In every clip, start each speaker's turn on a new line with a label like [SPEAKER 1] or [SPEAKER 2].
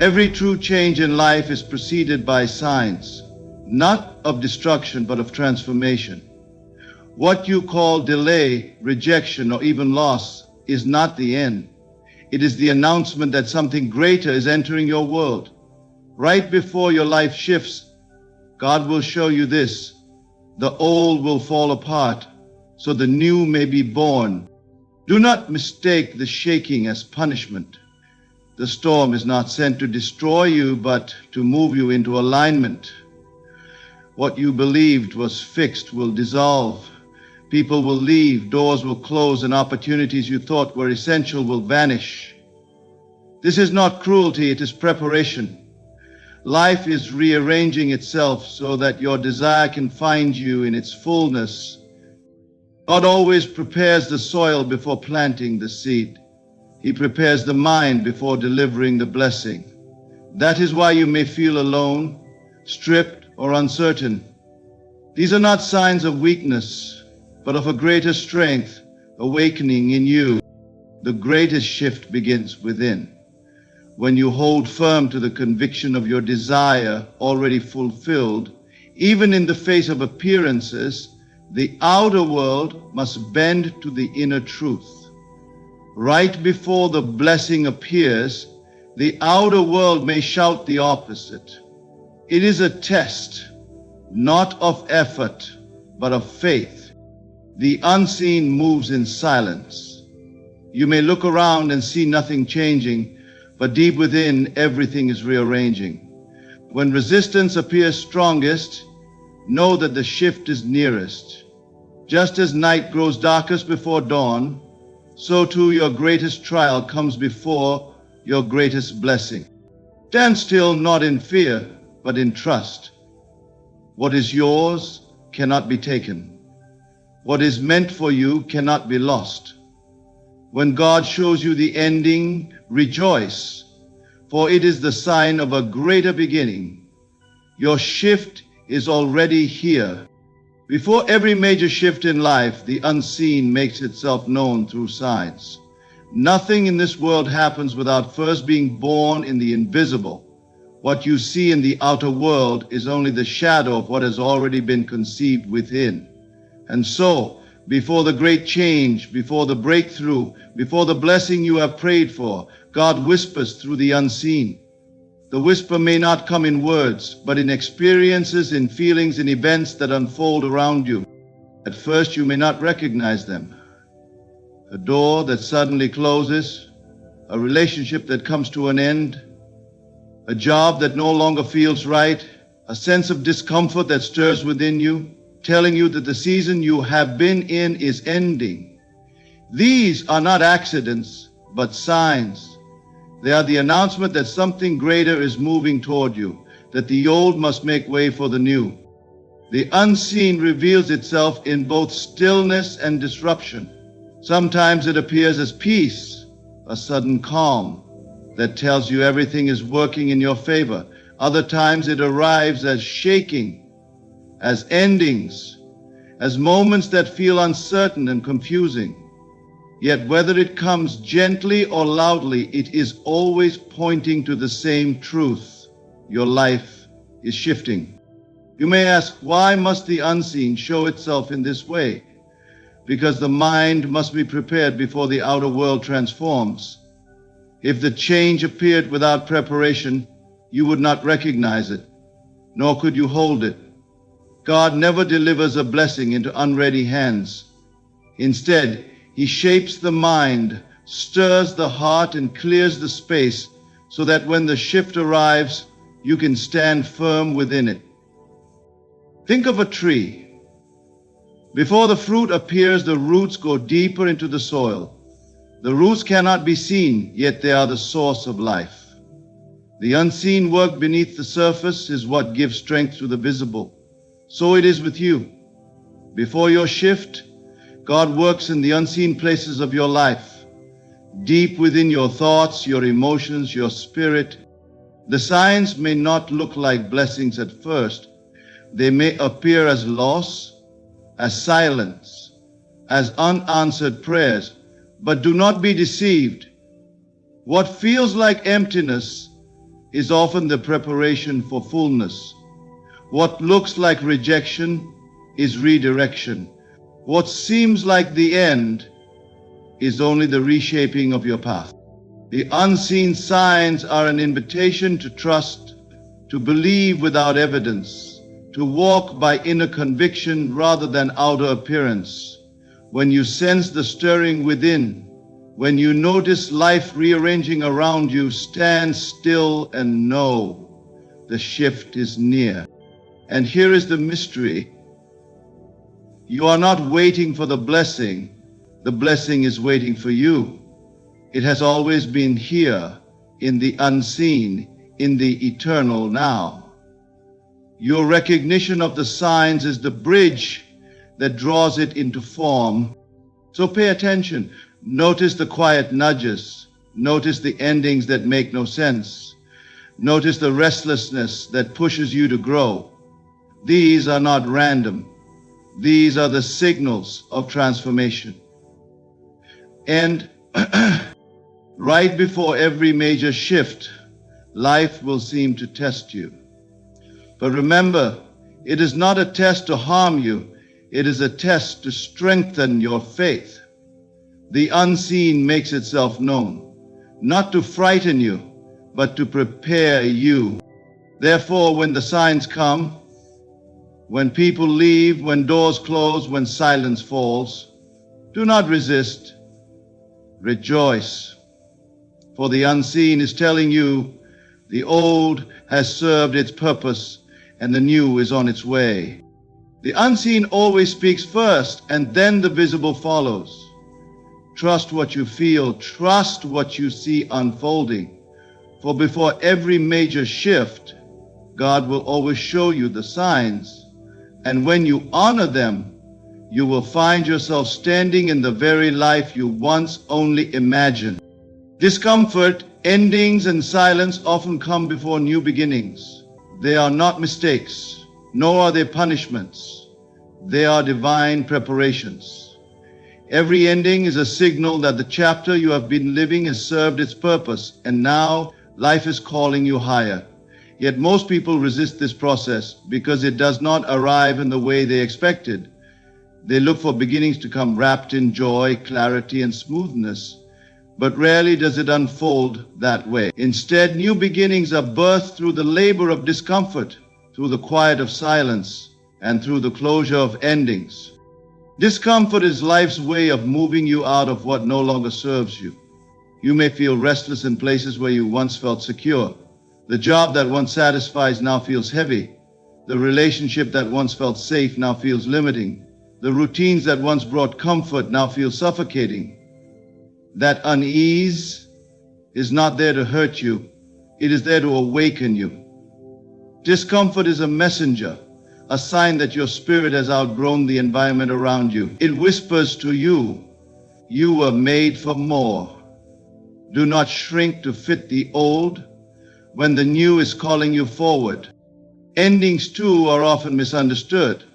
[SPEAKER 1] Every true change in life is preceded by signs, not of destruction, but of transformation. What you call delay, rejection, or even loss is not the end. It is the announcement that something greater is entering your world. Right before your life shifts, God will show you this. The old will fall apart, so the new may be born. Do not mistake the shaking as punishment. The storm is not sent to destroy you, but to move you into alignment. What you believed was fixed will dissolve. People will leave, doors will close, and opportunities you thought were essential will vanish. This is not cruelty, it is preparation. Life is rearranging itself so that your desire can find you in its fullness. God always prepares the soil before planting the seed. He prepares the mind before delivering the blessing. That is why you may feel alone, stripped, or uncertain. These are not signs of weakness, but of a greater strength awakening in you. The greatest shift begins within. When you hold firm to the conviction of your desire already fulfilled, even in the face of appearances, the outer world must bend to the inner truth. Right before the blessing appears, the outer world may shout the opposite. It is a test, not of effort, but of faith. The unseen moves in silence. You may look around and see nothing changing, but deep within, everything is rearranging. When resistance appears strongest, know that the shift is nearest. Just as night grows darkest before dawn, so too your greatest trial comes before your greatest blessing. Stand still, not in fear, but in trust. What is yours cannot be taken. What is meant for you cannot be lost. When God shows you the ending, rejoice, for it is the sign of a greater beginning. Your shift is already here. Before every major shift in life, the unseen makes itself known through signs. Nothing in this world happens without first being born in the invisible. What you see in the outer world is only the shadow of what has already been conceived within. And so, before the great change, before the breakthrough, before the blessing you have prayed for, God whispers through the unseen. The whisper may not come in words, but in experiences, in feelings, in events that unfold around you. At first, you may not recognize them. A door that suddenly closes, a relationship that comes to an end, a job that no longer feels right, a sense of discomfort that stirs within you, telling you that the season you have been in is ending. These are not accidents, but signs. They are the announcement that something greater is moving toward you, that the old must make way for the new. The unseen reveals itself in both stillness and disruption. Sometimes it appears as peace, a sudden calm that tells you everything is working in your favor. Other times it arrives as shaking, as endings, as moments that feel uncertain and confusing. Yet whether it comes gently or loudly, it is always pointing to the same truth. Your life is shifting. You may ask, why must the unseen show itself in this way? Because the mind must be prepared before the outer world transforms. If the change appeared without preparation, you would not recognize it, nor could you hold it. God never delivers a blessing into unready hands. Instead, He shapes the mind, stirs the heart, and clears the space so that when the shift arrives, you can stand firm within it. Think of a tree. Before the fruit appears, the roots go deeper into the soil. The roots cannot be seen, yet they are the source of life. The unseen work beneath the surface is what gives strength to the visible. So it is with you. Before your shift, God works in the unseen places of your life, deep within your thoughts, your emotions, your spirit. The signs may not look like blessings at first. They may appear as loss, as silence, as unanswered prayers. But do not be deceived. What feels like emptiness is often the preparation for fullness. What looks like rejection is redirection. What seems like the end is only the reshaping of your path. The unseen signs are an invitation to trust, to believe without evidence, to walk by inner conviction rather than outer appearance. When you sense the stirring within, when you notice life rearranging around you, stand still and know the shift is near. And here is the mystery. You are not waiting for the blessing is waiting for you. It has always been here, in the unseen, in the eternal now. Your recognition of the signs is the bridge that draws it into form. So pay attention. Notice the quiet nudges. Notice the endings that make no sense. Notice the restlessness that pushes you to grow. These are not random. These are the signals of transformation. And right before every major shift, life will seem to test you. But remember, it is not a test to harm you. It is a test to strengthen your faith. The unseen makes itself known, not to frighten you, but to prepare you. Therefore, when the signs come, when people leave, when doors close, when silence falls, do not resist. Rejoice. For the unseen is telling you the old has served its purpose and the new is on its way. The unseen always speaks first and then the visible follows. Trust what you feel, trust what you see unfolding. For before every major shift, God will always show you the signs. And when you honor them, you will find yourself standing in the very life you once only imagined. Discomfort, endings, and silence often come before new beginnings. They are not mistakes, nor are they punishments. They are divine preparations. Every ending is a signal that the chapter you have been living has served its purpose, and now life is calling you higher. Yet most people resist this process because it does not arrive in the way they expected. They look for beginnings to come wrapped in joy, clarity, and smoothness, but rarely does it unfold that way. Instead, new beginnings are birthed through the labor of discomfort, through the quiet of silence, and through the closure of endings. Discomfort is life's way of moving you out of what no longer serves you. You may feel restless in places where you once felt secure. The job that once satisfies now feels heavy. The relationship that once felt safe now feels limiting. The routines that once brought comfort now feel suffocating. That unease is not there to hurt you. It is there to awaken you. Discomfort is a messenger, a sign that your spirit has outgrown the environment around you. It whispers to you, you were made for more. Do not shrink to fit the old when the new is calling you forward. Endings, too, are often misunderstood.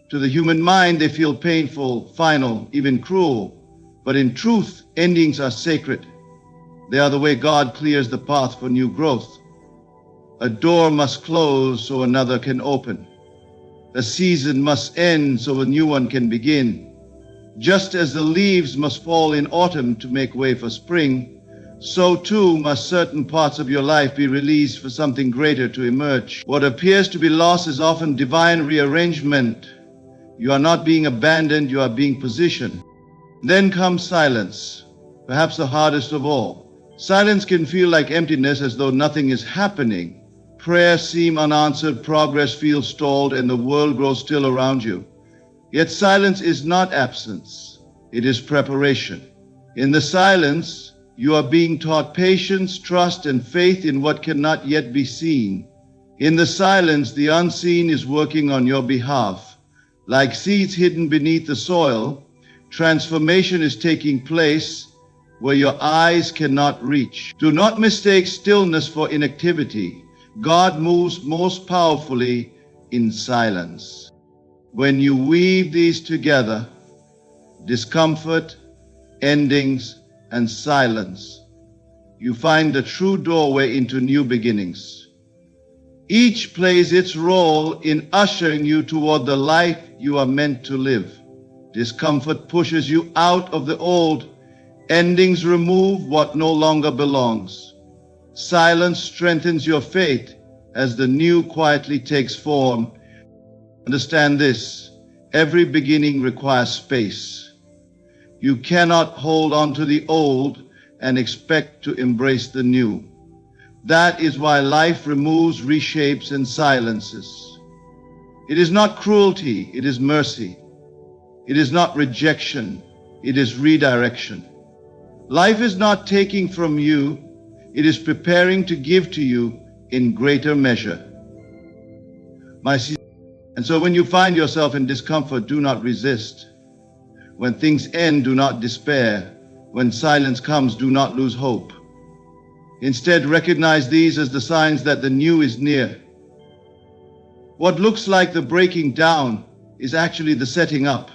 [SPEAKER 1] To the human mind, they feel painful, final, even cruel. But in truth, endings are sacred. They are the way God clears the path for new growth. A door must close so another can open. A season must end so a new one can begin. Just as the leaves must fall in autumn to make way for spring, so too must certain parts of your life be released for something greater to emerge. What appears to be loss is often divine rearrangement. You are not being abandoned, you are being positioned. Then comes silence, perhaps the hardest of all. Silence can feel like emptiness, as though nothing is happening. Prayers seem unanswered, progress feels stalled, and the world grows still around you. Yet silence is not absence, it is preparation. In the silence, you are being taught patience, trust, and faith in what cannot yet be seen. In the silence, the unseen is working on your behalf. Like seeds hidden beneath the soil, transformation is taking place where your eyes cannot reach. Do not mistake stillness for inactivity. God moves most powerfully in silence. When you weave these together, discomfort, endings, and silence, you find the true doorway into new beginnings. Each plays its role in ushering you toward the life you are meant to live. Discomfort pushes you out of the old. Endings remove what no longer belongs. Silence strengthens your faith as the new quietly takes form. Understand this: every beginning requires space. You cannot hold on to the old and expect to embrace the new. That is why life removes, reshapes, and silences. It is not cruelty, it is mercy. It is not rejection, it is redirection. Life is not taking from you, it is preparing to give to you in greater measure. And so when you find yourself in discomfort, do not resist. When things end, do not despair. When silence comes, do not lose hope. Instead, recognize these as the signs that the new is near. What looks like the breaking down is actually the setting up.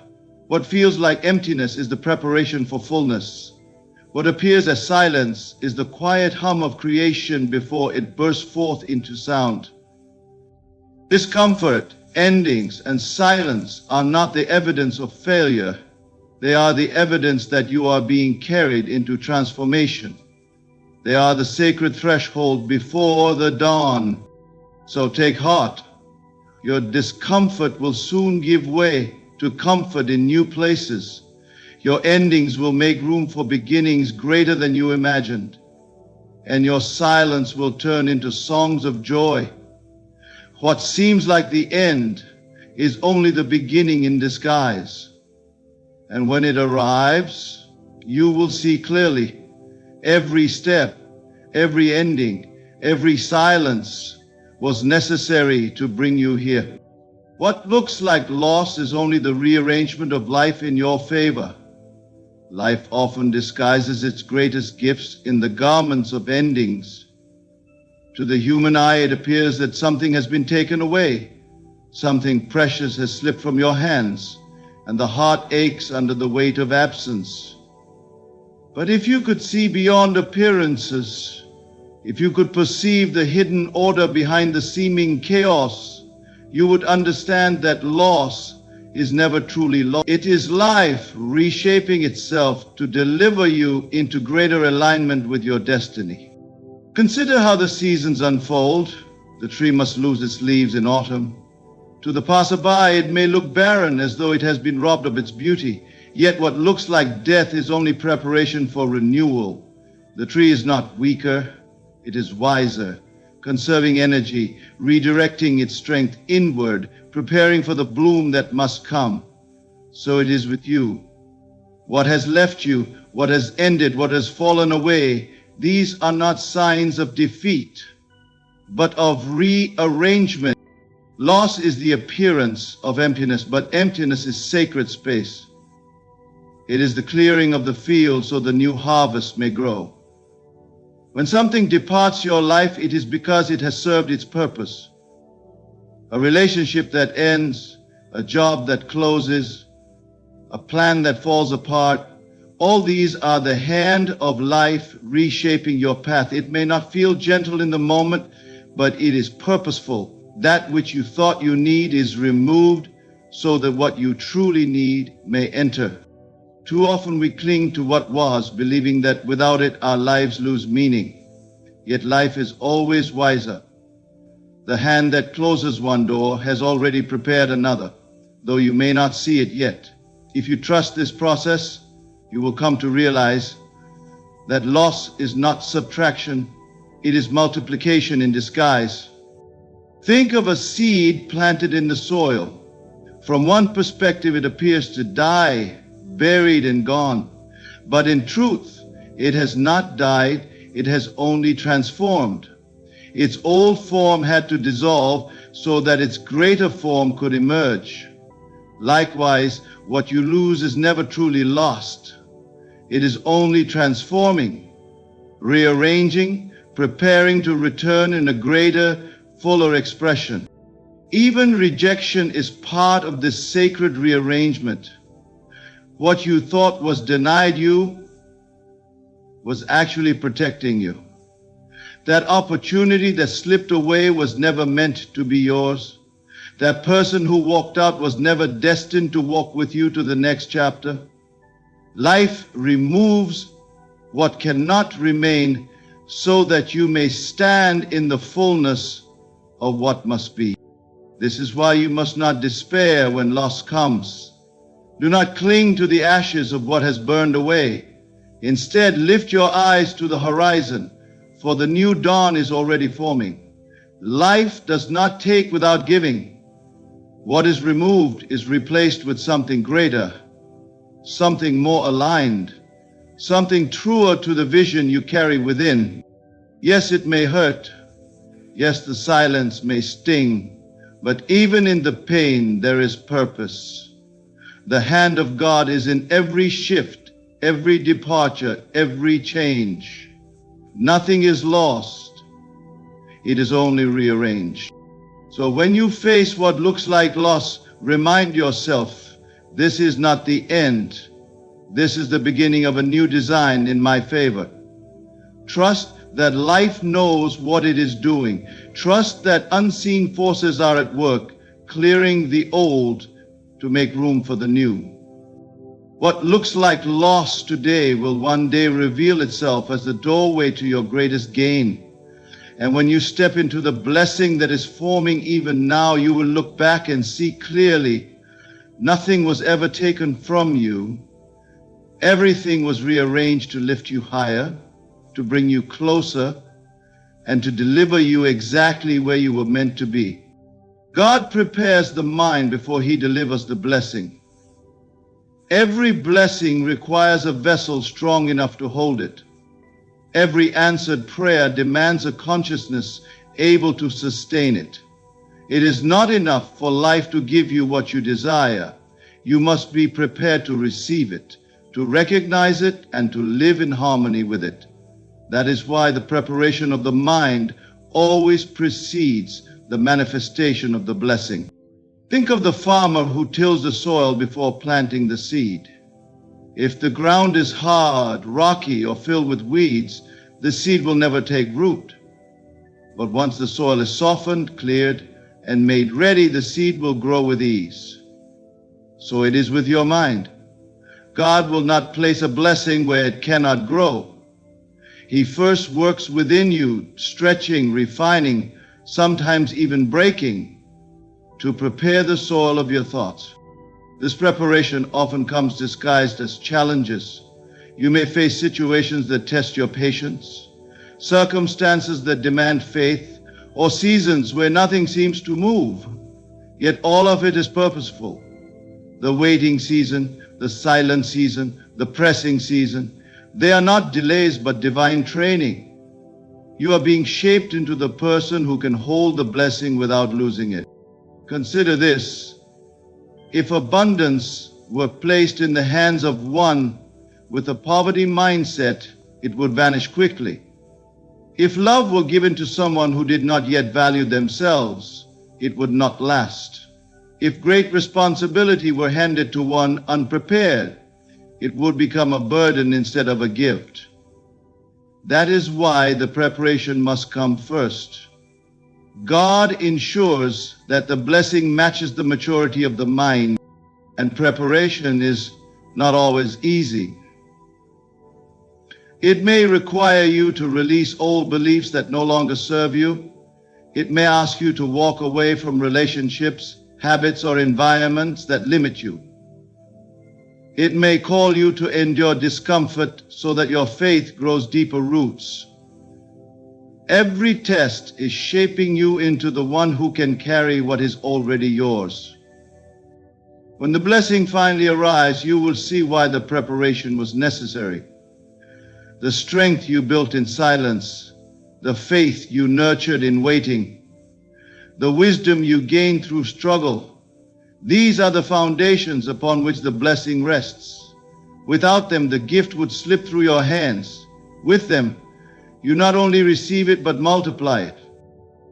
[SPEAKER 1] What feels like emptiness is the preparation for fullness. What appears as silence is the quiet hum of creation before it bursts forth into sound. Discomfort, endings, and silence are not the evidence of failure. They are the evidence that you are being carried into transformation. They are the sacred threshold before the dawn. So take heart. Your discomfort will soon give way to comfort in new places. Your endings will make room for beginnings greater than you imagined. And your silence will turn into songs of joy. What seems like the end is only the beginning in disguise. And when it arrives, you will see clearly. Every step, every ending, every silence was necessary to bring you here. What looks like loss is only the rearrangement of life in your favor. Life often disguises its greatest gifts in the garments of endings. To the human eye, it appears that something has been taken away. Something precious has slipped from your hands, and the heart aches under the weight of absence. But if you could see beyond appearances, if you could perceive the hidden order behind the seeming chaos, you would understand that loss is never truly lost. It is life reshaping itself to deliver you into greater alignment with your destiny. Consider how the seasons unfold. The tree must lose its leaves in autumn. To the passerby, it may look barren, as though it has been robbed of its beauty. Yet what looks like death is only preparation for renewal. The tree is not weaker, it is wiser, conserving energy, redirecting its strength inward, preparing for the bloom that must come. So it is with you. What has left you, what has ended, what has fallen away, these are not signs of defeat, but of rearrangement. Loss is the appearance of emptiness, but emptiness is sacred space. It is the clearing of the field so the new harvest may grow. When something departs your life, it is because it has served its purpose. A relationship that ends, a job that closes, a plan that falls apart, all these are the hand of life reshaping your path. It may not feel gentle in the moment, but it is purposeful. That which you thought you need is removed so that what you truly need may enter. Too often we cling to what was, believing that without it our lives lose meaning. Yet life is always wiser. The hand that closes one door has already prepared another, though you may not see it yet. If you trust this process, you will come to realize that loss is not subtraction, it is multiplication in disguise. Think of a seed planted in the soil. From one perspective, it appears to die, buried and gone. But in truth, it has not died, it has only transformed. Its old form had to dissolve so that its greater form could emerge. Likewise, what you lose is never truly lost. It is only transforming, rearranging, preparing to return in a greater, fuller expression. Even rejection is part of this sacred rearrangement. What you thought was denied you was actually protecting you. That opportunity that slipped away was never meant to be yours. That person who walked out was never destined to walk with you to the next chapter. Life removes what cannot remain so that you may stand in the fullness of what must be. This is why you must not despair when loss comes. Do not cling to the ashes of what has burned away. Instead, lift your eyes to the horizon, for the new dawn is already forming. Life does not take without giving. What is removed is replaced with something greater, something more aligned, something truer to the vision you carry within. Yes, it may hurt. Yes, the silence may sting. But even in the pain, there is purpose. The hand of God is in every shift, every departure, every change. Nothing is lost. It is only rearranged. So when you face what looks like loss, remind yourself, this is not the end. This is the beginning of a new design in my favor. Trust that life knows what it is doing. Trust that unseen forces are at work, clearing the old to make room for the new. What looks like loss today will one day reveal itself as the doorway to your greatest gain. And when you step into the blessing that is forming even now, you will look back and see clearly nothing was ever taken from you. Everything was rearranged to lift you higher, to bring you closer, and to deliver you exactly where you were meant to be. God prepares the mind before He delivers the blessing. Every blessing requires a vessel strong enough to hold it. Every answered prayer demands a consciousness able to sustain it. It is not enough for life to give you what you desire. You must be prepared to receive it, to recognize it, and to live in harmony with it. That is why the preparation of the mind always precedes the manifestation of the blessing. Think of the farmer who tills the soil before planting the seed. If the ground is hard, rocky, or filled with weeds, the seed will never take root. But once the soil is softened, cleared, and made ready, the seed will grow with ease. So it is with your mind. God will not place a blessing where it cannot grow. He first works within you, stretching, refining, sometimes even breaking, to prepare the soil of your thoughts. This preparation often comes disguised as challenges. You may face situations that test your patience, circumstances that demand faith, or seasons where nothing seems to move. Yet all of it is purposeful. The waiting season, the silent season, the pressing season, they are not delays but divine training. You are being shaped into the person who can hold the blessing without losing it. Consider this. If abundance were placed in the hands of one with a poverty mindset, it would vanish quickly. If love were given to someone who did not yet value themselves, it would not last. If great responsibility were handed to one unprepared, it would become a burden instead of a gift. That is why the preparation must come first. God ensures that the blessing matches the maturity of the mind, and preparation is not always easy. It may require you to release old beliefs that no longer serve you. It may ask you to walk away from relationships, habits, or environments that limit you. It may call you to endure discomfort so that your faith grows deeper roots. Every test is shaping you into the one who can carry what is already yours. When the blessing finally arrives, you will see why the preparation was necessary. The strength you built in silence, the faith you nurtured in waiting, the wisdom you gained through struggle. These are the foundations upon which the blessing rests. Without them, the gift would slip through your hands. With them, you not only receive it, but multiply it.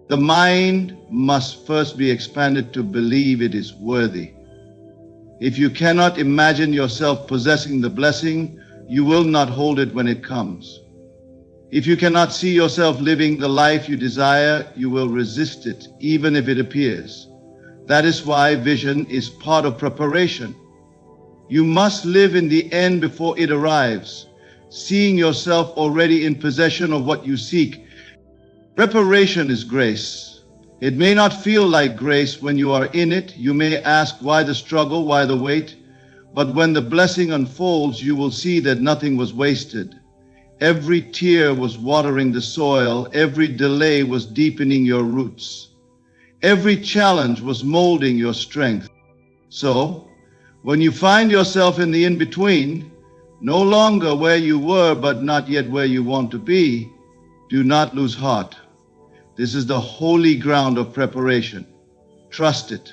[SPEAKER 1] The mind must first be expanded to believe it is worthy. If you cannot imagine yourself possessing the blessing, you will not hold it when it comes. If you cannot see yourself living the life you desire, you will resist it, even if it appears. That is why vision is part of preparation. You must live in the end before it arrives, seeing yourself already in possession of what you seek. Preparation is grace. It may not feel like grace when you are in it. You may ask, why the struggle, why the wait? But when the blessing unfolds, you will see that nothing was wasted. Every tear was watering the soil. Every delay was deepening your roots. Every challenge was molding your strength. So, when you find yourself in the in-between, no longer where you were but not yet where you want to be, do not lose heart. This is the holy ground of preparation. Trust it,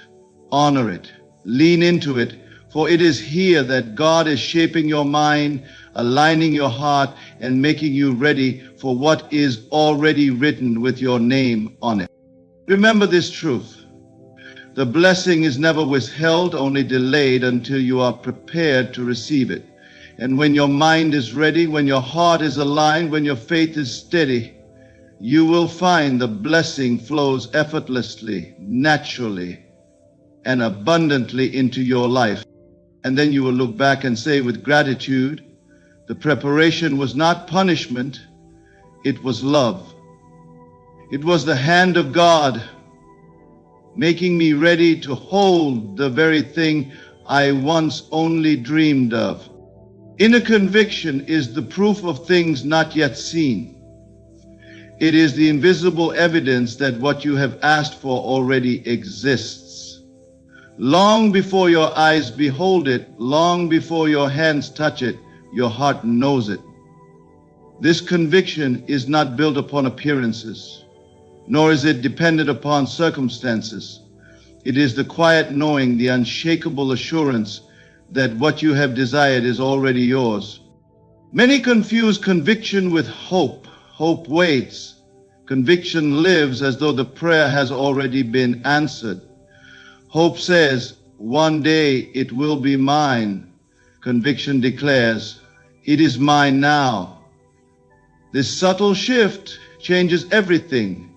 [SPEAKER 1] honor it, lean into it, for it is here that God is shaping your mind, aligning your heart, and making you ready for what is already written with your name on it. Remember this truth. The blessing is never withheld, only delayed until you are prepared to receive it. And when your mind is ready, when your heart is aligned, when your faith is steady, you will find the blessing flows effortlessly, naturally, and abundantly into your life. And then you will look back and say with gratitude, the preparation was not punishment, it was love. It was the hand of God making me ready to hold the very thing I once only dreamed of. Inner conviction is the proof of things not yet seen. It is the invisible evidence that what you have asked for already exists. Long before your eyes behold it, long before your hands touch it, your heart knows it. This conviction is not built upon appearances, nor is it dependent upon circumstances. It is the quiet knowing, the unshakable assurance that what you have desired is already yours. Many confuse conviction with hope. Hope waits. Conviction lives as though the prayer has already been answered. Hope says, one day it will be mine. Conviction declares, it is mine now. This subtle shift changes everything.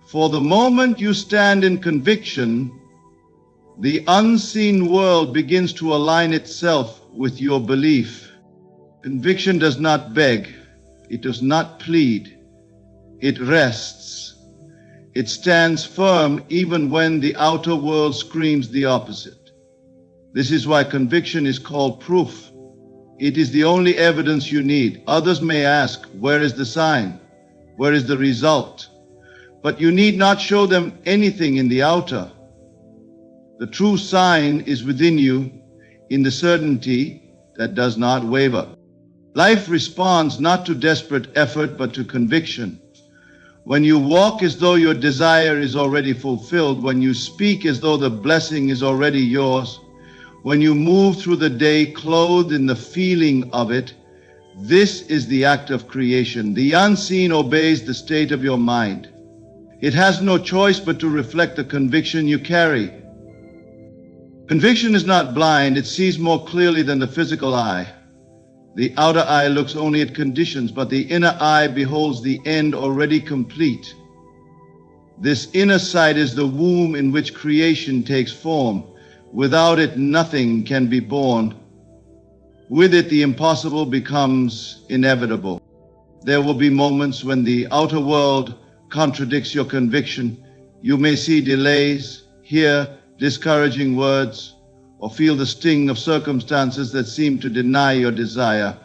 [SPEAKER 1] For the moment you stand in conviction, the unseen world begins to align itself with your belief. Conviction does not beg. It does not plead. It rests. It stands firm even when the outer world screams the opposite. This is why conviction is called proof. It is the only evidence you need. Others may ask, where is the sign? Where is the result? But you need not show them anything in the outer. The true sign is within you, in the certainty that does not waver. Life responds not to desperate effort, but to conviction. When you walk as though your desire is already fulfilled, when you speak as though the blessing is already yours, when you move through the day clothed in the feeling of it, this is the act of creation. The unseen obeys the state of your mind. It has no choice but to reflect the conviction you carry. Conviction is not blind. It sees more clearly than the physical eye. The outer eye looks only at conditions, but the inner eye beholds the end already complete. This inner sight is the womb in which creation takes form. Without it, nothing can be born. With it, the impossible becomes inevitable. There will be moments when the outer world contradicts your conviction. You may see delays, hear discouraging words, or feel the sting of circumstances that seem to deny your desire.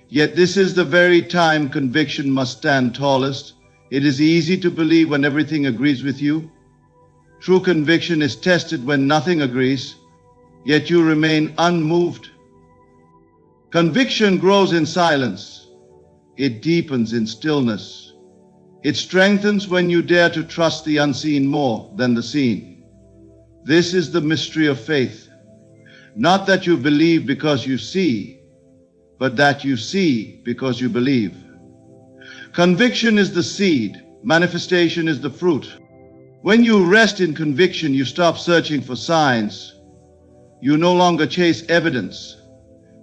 [SPEAKER 1] Yet this is the very time conviction must stand tallest. It is easy to believe when everything agrees with you. True conviction is tested when nothing agrees, yet you remain unmoved. Conviction grows in silence. It deepens in stillness. It strengthens when you dare to trust the unseen more than the seen. This is the mystery of faith. Not that you believe because you see, but that you see because you believe. Conviction is the seed. Manifestation is the fruit. When you rest in conviction, you stop searching for signs. You no longer chase evidence,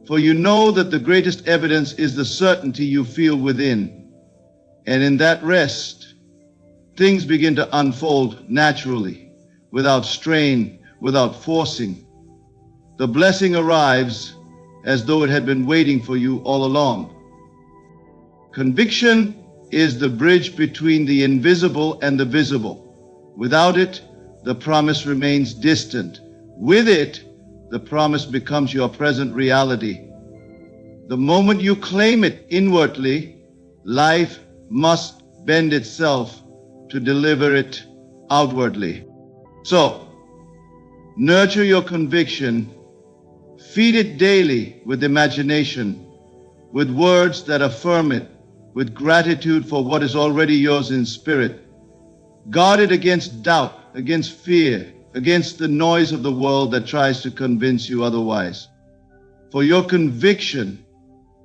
[SPEAKER 1] For you know that the greatest evidence is the certainty you feel within. And in that rest, things begin to unfold naturally, without strain, without forcing. The blessing arrives as though it had been waiting for you all along. Conviction is the bridge between the invisible and the visible. Without it, the promise remains distant. With it, the promise becomes your present reality. The moment you claim it inwardly, life must bend itself to deliver it outwardly. So, nurture your conviction, feed it daily with imagination, with words that affirm it, with gratitude for what is already yours in spirit. Guard it against doubt, against fear, against the noise of the world that tries to convince you otherwise. For your conviction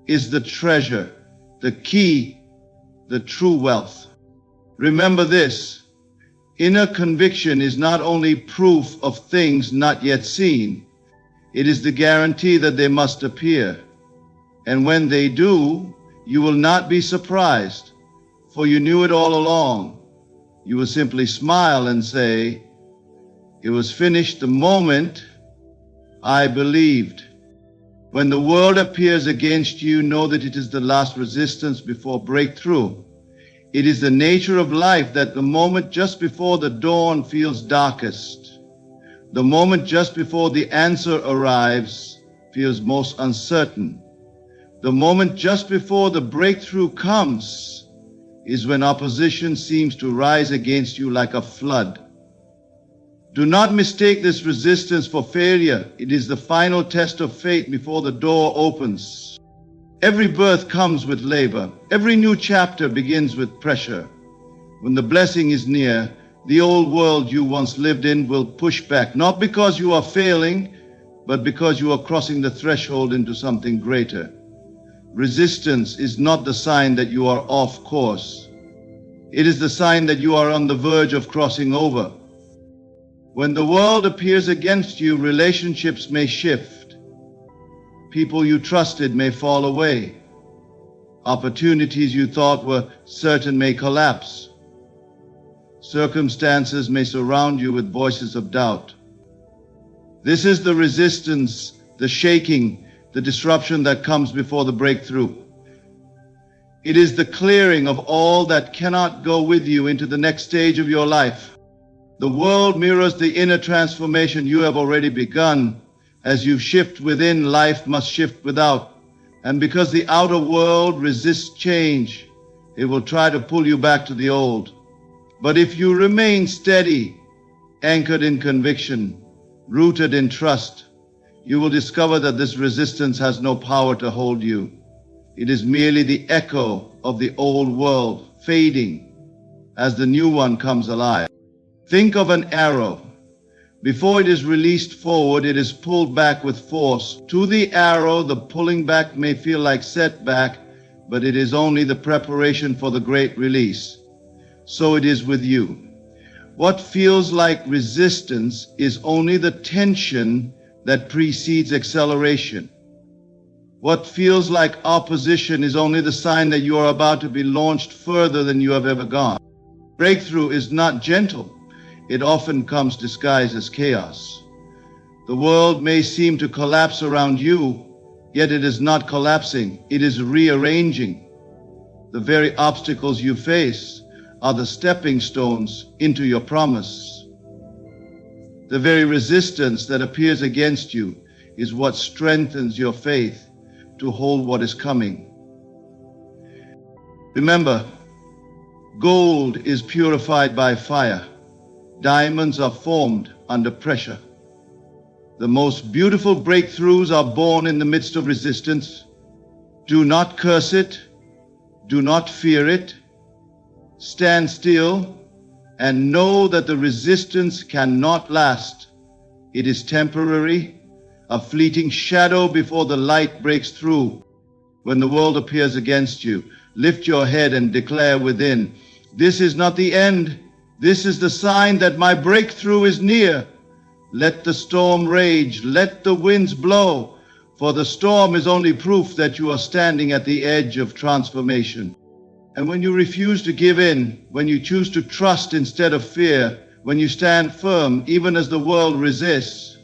[SPEAKER 1] is the treasure, the key, the true wealth. Remember this, inner conviction is not only proof of things not yet seen, it is the guarantee that they must appear. And when they do, you will not be surprised, for you knew it all along. You will simply smile and say, "It was finished the moment I believed." When the world appears against you, know that it is the last resistance before breakthrough. It is the nature of life that the moment just before the dawn feels darkest. The moment just before the answer arrives feels most uncertain. The moment just before the breakthrough comes is when opposition seems to rise against you like a flood. Do not mistake this resistance for failure. It is the final test of faith before the door opens. Every birth comes with labor. Every new chapter begins with pressure. When the blessing is near, the old world you once lived in will push back, not because you are failing, but because you are crossing the threshold into something greater. Resistance is not the sign that you are off course. It is the sign that you are on the verge of crossing over. When the world appears against you, relationships may shift. People you trusted may fall away. Opportunities you thought were certain may collapse. Circumstances may surround you with voices of doubt. This is the resistance, the shaking, the disruption that comes before the breakthrough. It is the clearing of all that cannot go with you into the next stage of your life. The world mirrors the inner transformation you have already begun. As you shift within, life must shift without. And because the outer world resists change, it will try to pull you back to the old. But if you remain steady, anchored in conviction, rooted in trust, you will discover that this resistance has no power to hold you. It is merely the echo of the old world fading as the new one comes alive. Think of an arrow. Before it is released forward, it is pulled back with force. To the arrow, the pulling back may feel like setback, but it is only the preparation for the great release. So it is with you. What feels like resistance is only the tension that precedes acceleration. What feels like opposition is only the sign that you are about to be launched further than you have ever gone. Breakthrough is not gentle. It often comes disguised as chaos. The world may seem to collapse around you, yet it is not collapsing. It is rearranging. The very obstacles you face are the stepping stones into your promise. The very resistance that appears against you is what strengthens your faith to hold what is coming. Remember, gold is purified by fire. Diamonds are formed under pressure. The most beautiful breakthroughs are born in the midst of resistance. Do not curse it. Do not fear it. Stand still and know that the resistance cannot last. It is temporary, a fleeting shadow before the light breaks through. When the world appears against you, lift your head and declare within, "This is not the end. This is the sign that my breakthrough is near. Let the storm rage, let the winds blow, For the storm is only proof that you are standing at the edge of transformation. And when you refuse to give in, when you choose to trust instead of fear, when you stand firm even as the world resists,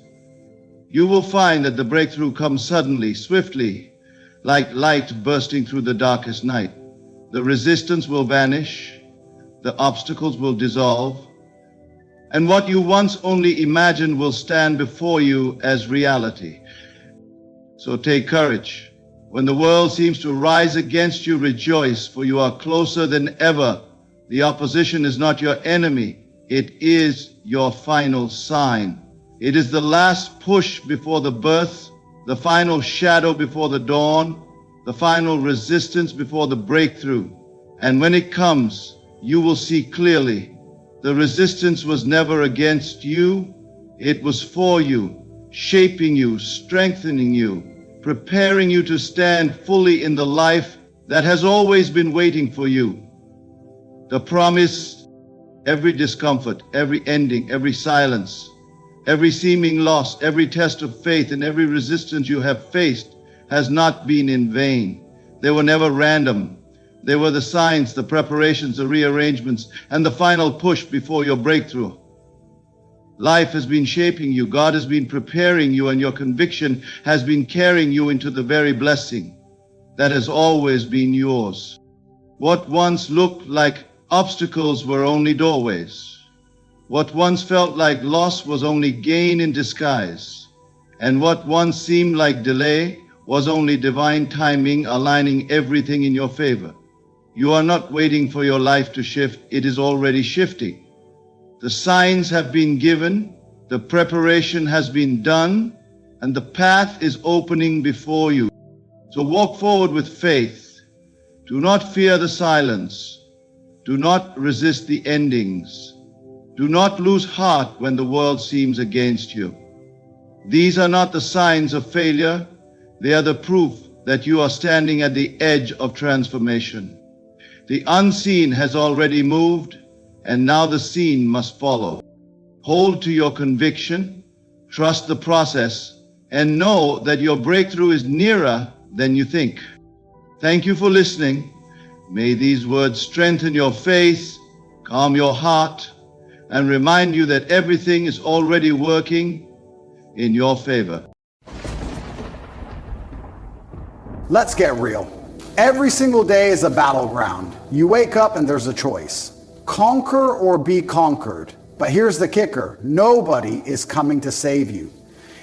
[SPEAKER 1] you will find that the breakthrough comes suddenly, swiftly, like light bursting through the darkest night. The resistance will vanish, the obstacles will dissolve, and what you once only imagined will stand before you as reality. So take courage. When the world seems to rise against you, rejoice, for you are closer than ever. The opposition is not your enemy. It is your final sign. It is the last push before the birth, the final shadow before the dawn, the final resistance before the breakthrough. And when it comes, you will see clearly. The resistance was never against you. It was for you, shaping you, strengthening you, preparing you to stand fully in the life that has always been waiting for you. The promise, every discomfort, every ending, every silence, every seeming loss, every test of faith, and every resistance you have faced has not been in vain. They were never random. They were the signs, the preparations, the rearrangements, and the final push before your breakthrough. Life has been shaping you. God has been preparing you, and your conviction has been carrying you into the very blessing that has always been yours. What once looked like obstacles were only doorways. What once felt like loss was only gain in disguise. And what once seemed like delay was only divine timing aligning everything in your favor. You are not waiting for your life to shift. It is already shifting. The signs have been given, the preparation has been done, and the path is opening before you. So walk forward with faith. Do not fear the silence. Do not resist the endings. Do not lose heart when the world seems against you. These are not the signs of failure. They are the proof that you are standing at the edge of transformation. The unseen has already moved, and now the seen must follow. Hold to your conviction, trust the process, and know that your breakthrough is nearer than you think. Thank you for listening. May these words strengthen your faith, calm your heart, and remind you that everything is already working in your favor.
[SPEAKER 2] Let's get real. Every single day is a battleground. You wake up and there's a choice. Conquer or be conquered. But here's the kicker. Nobody is coming to save you.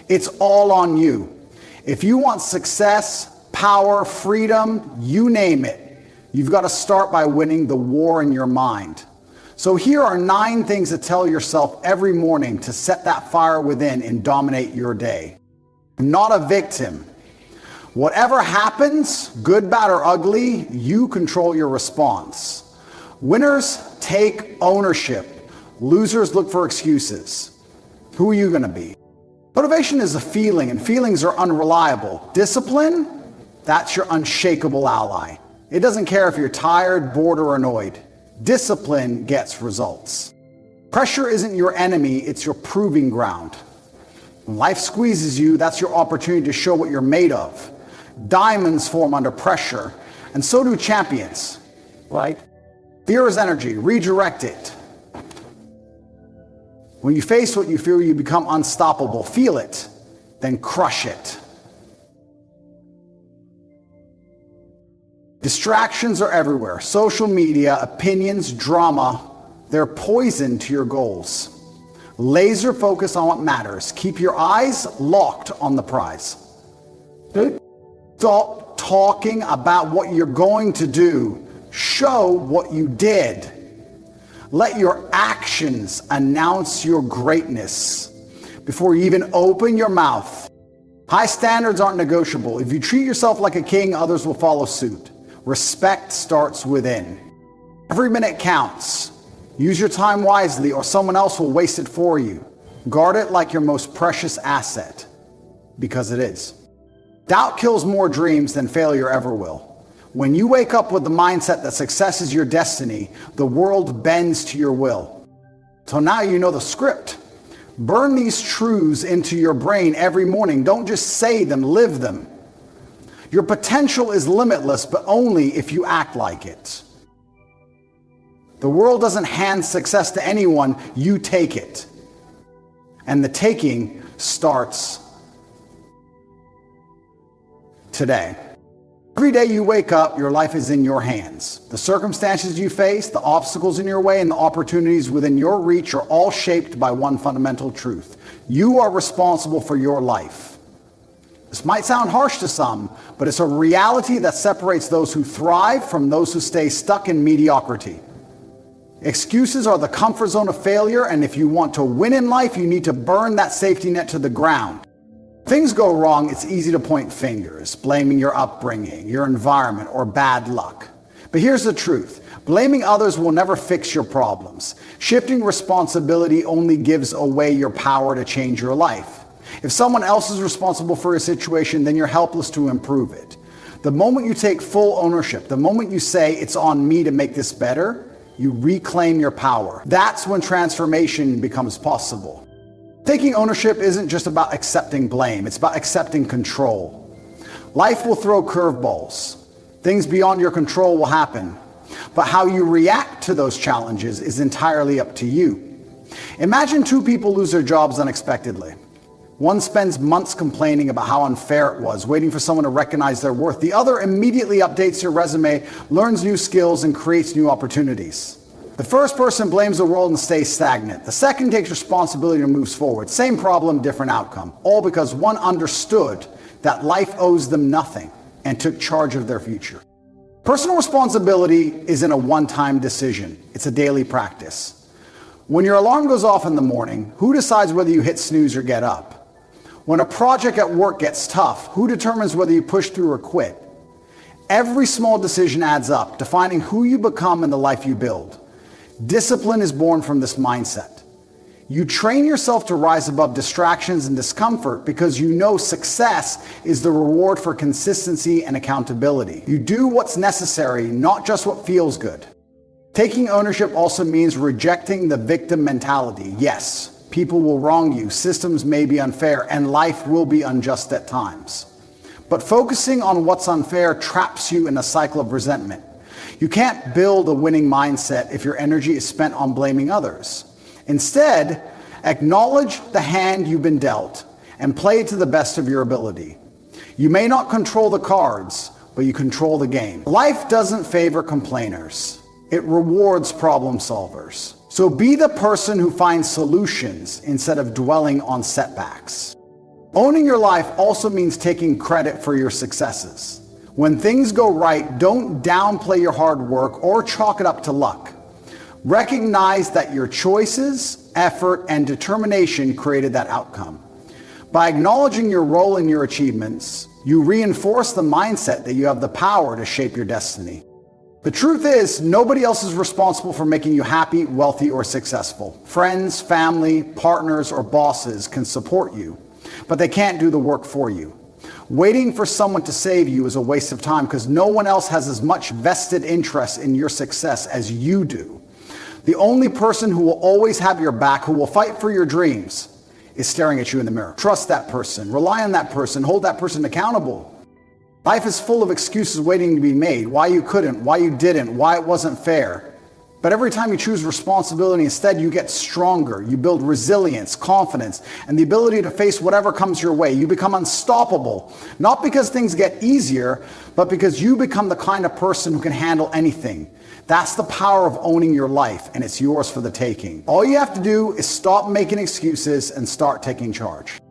[SPEAKER 2] It's all on you. If you want success, power, freedom, you name it, you've got to start by winning the war in your mind. So here are 9 things to tell yourself every morning to set that fire within and dominate your day. Not a victim. Whatever happens, good, bad, or ugly, you control your response. Winners take ownership. Losers look for excuses. Who are you going to be? Motivation is a feeling, and feelings are unreliable. Discipline, that's your unshakable ally. It doesn't care if you're tired, bored, or annoyed. Discipline gets results. Pressure isn't your enemy, it's your proving ground. When life squeezes you, that's your opportunity to show what you're made of. Diamonds form under pressure, and so do champions, right? Fear is energy. Redirect it. When you face what you fear, you become unstoppable. Feel it, then crush it. Distractions are everywhere. Social media, opinions, drama, they're poison to your goals. Laser focus on what matters. Keep your eyes locked on the prize. Stop talking about what you're going to do. Show what you did. Let your actions announce your greatness before you even open your mouth. High standards aren't negotiable. If you treat yourself like a king, others will follow suit. Respect starts within. Every minute counts. Use your time wisely or someone else will waste it for you. Guard it like your most precious asset, because it is. Doubt kills more dreams than failure ever will. When you wake up with the mindset that success is your destiny, the world bends to your will. So now you know the script. Burn these truths into your brain every morning. Don't just say them, live them. Your potential is limitless, but only if you act like it. The world doesn't hand success to anyone, you take it. And the taking starts today. Every day you wake up, your life is in your hands. The circumstances you face, the obstacles in your way, and the opportunities within your reach are all shaped by one fundamental truth. You are responsible for your life. This might sound harsh to some, but it's a reality that separates those who thrive from those who stay stuck in mediocrity. Excuses are the comfort zone of failure, and if you want to win in life, you need to burn that safety net to the ground. Things go wrong, it's easy to point fingers, blaming your upbringing, your environment, or bad luck. But here's the truth. Blaming others will never fix your problems. Shifting responsibility only gives away your power to change your life. If someone else is responsible for a situation, then you're helpless to improve it. The moment you take full ownership, the moment you say, it's on me to make this better, you reclaim your power. That's when transformation becomes possible. Taking ownership isn't just about accepting blame, it's about accepting control. Life will throw curveballs. Things beyond your control will happen. But how you react to those challenges is entirely up to you. Imagine two people lose their jobs unexpectedly. One spends months complaining about how unfair it was, waiting for someone to recognize their worth. The other immediately updates their resume, learns new skills, and creates new opportunities. The first person blames the world and stays stagnant. The second takes responsibility and moves forward. Same problem, different outcome. All because one understood that life owes them nothing and took charge of their future. Personal responsibility isn't a one-time decision. It's a daily practice. When your alarm goes off in the morning, who decides whether you hit snooze or get up? When a project at work gets tough, who determines whether you push through or quit? Every small decision adds up, defining who you become and the life you build. Discipline is born from this mindset. You train yourself to rise above distractions and discomfort because you know success is the reward for consistency and accountability. You do what's necessary, not just what feels good. Taking ownership also means rejecting the victim mentality. Yes, people will wrong you, systems may be unfair, and life will be unjust at times. But focusing on what's unfair traps you in a cycle of resentment. You can't build a winning mindset if your energy is spent on blaming others. Instead, acknowledge the hand you've been dealt and play it to the best of your ability. You may not control the cards, but you control the game. Life doesn't favor complainers. It rewards problem solvers. So be the person who finds solutions instead of dwelling on setbacks. Owning your life also means taking credit for your successes. When things go right, don't downplay your hard work or chalk it up to luck. Recognize that your choices, effort, and determination created that outcome. By acknowledging your role in your achievements, you reinforce the mindset that you have the power to shape your destiny. The truth is, nobody else is responsible for making you happy, wealthy, or successful. Friends, family, partners, or bosses can support you, but they can't do the work for you. Waiting for someone to save you is a waste of time because no one else has as much vested interest in your success as you do. The only person who will always have your back, who will fight for your dreams, is staring at you in the mirror. Trust that person, rely on that person, hold that person accountable. Life is full of excuses waiting to be made. Why you couldn't, why you didn't, why it wasn't fair. But every time you choose responsibility instead, you get stronger. You build resilience, confidence, and the ability to face whatever comes your way. You become unstoppable, not because things get easier, but because you become the kind of person who can handle anything. That's the power of owning your life, and it's yours for the taking. All you have to do is stop making excuses and start taking charge.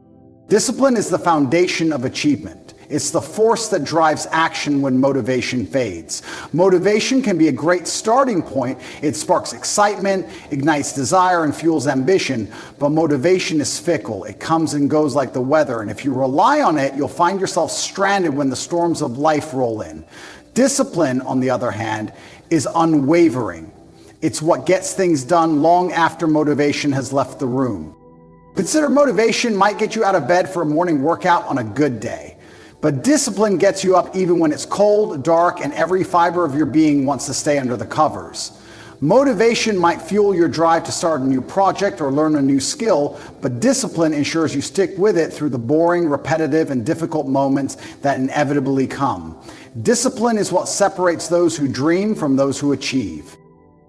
[SPEAKER 2] Discipline is the foundation of achievement. It's the force that drives action when motivation fades. Motivation can be a great starting point. It sparks excitement, ignites desire, and fuels ambition. But motivation is fickle. It comes and goes like the weather. And if you rely on it, you'll find yourself stranded when the storms of life roll in. Discipline, on the other hand, is unwavering. It's what gets things done long after motivation has left the room. Consider motivation might get you out of bed for a morning workout on a good day. But discipline gets you up even when it's cold, dark, and every fiber of your being wants to stay under the covers. Motivation might fuel your drive to start a new project or learn a new skill, but discipline ensures you stick with it through the boring, repetitive, and difficult moments that inevitably come. Discipline is what separates those who dream from those who achieve.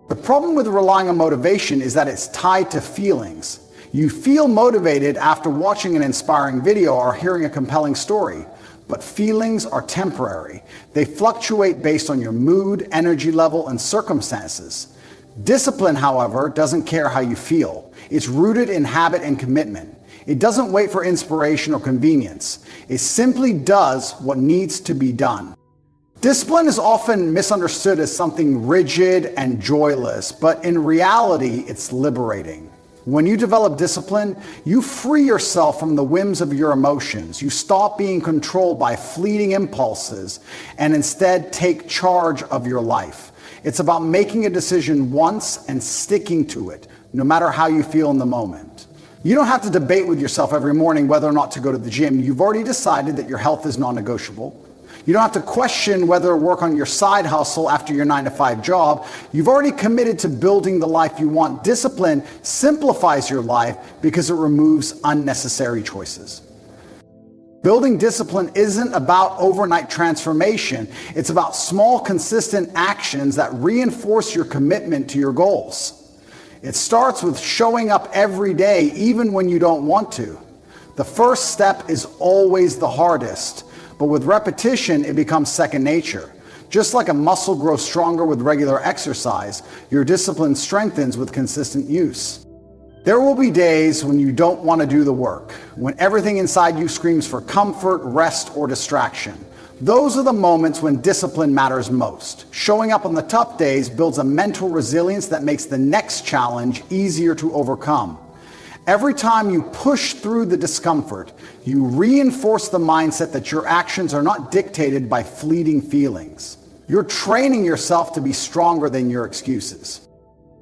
[SPEAKER 2] The problem with relying on motivation is that it's tied to feelings. You feel motivated after watching an inspiring video or hearing a compelling story, but feelings are temporary. They fluctuate based on your mood, energy level, and circumstances. Discipline, however, doesn't care how you feel. It's rooted in habit and commitment. It doesn't wait for inspiration or convenience. It simply does what needs to be done. Discipline is often misunderstood as something rigid and joyless, but in reality, it's liberating. When you develop discipline, you free yourself from the whims of your emotions. You stop being controlled by fleeting impulses and instead take charge of your life. It's about making a decision once and sticking to it, no matter how you feel in the moment. You don't have to debate with yourself every morning whether or not to go to the gym. You've already decided that your health is non-negotiable. You don't have to question whether to work on your side hustle after your 9-to-5 job. You've already committed to building the life you want. Discipline simplifies your life because it removes unnecessary choices. Building discipline isn't about overnight transformation. It's about small, consistent actions that reinforce your commitment to your goals. It starts with showing up every day, even when you don't want to. The first step is always the hardest, but with repetition, it becomes second nature. Just like a muscle grows stronger with regular exercise, your discipline strengthens with consistent use. There will be days when you don't want to do the work, when everything inside you screams for comfort, rest, or distraction. Those are the moments when discipline matters most. Showing up on the tough days builds a mental resilience that makes the next challenge easier to overcome. Every time you push through the discomfort, you reinforce the mindset that your actions are not dictated by fleeting feelings. You're training yourself to be stronger than your excuses.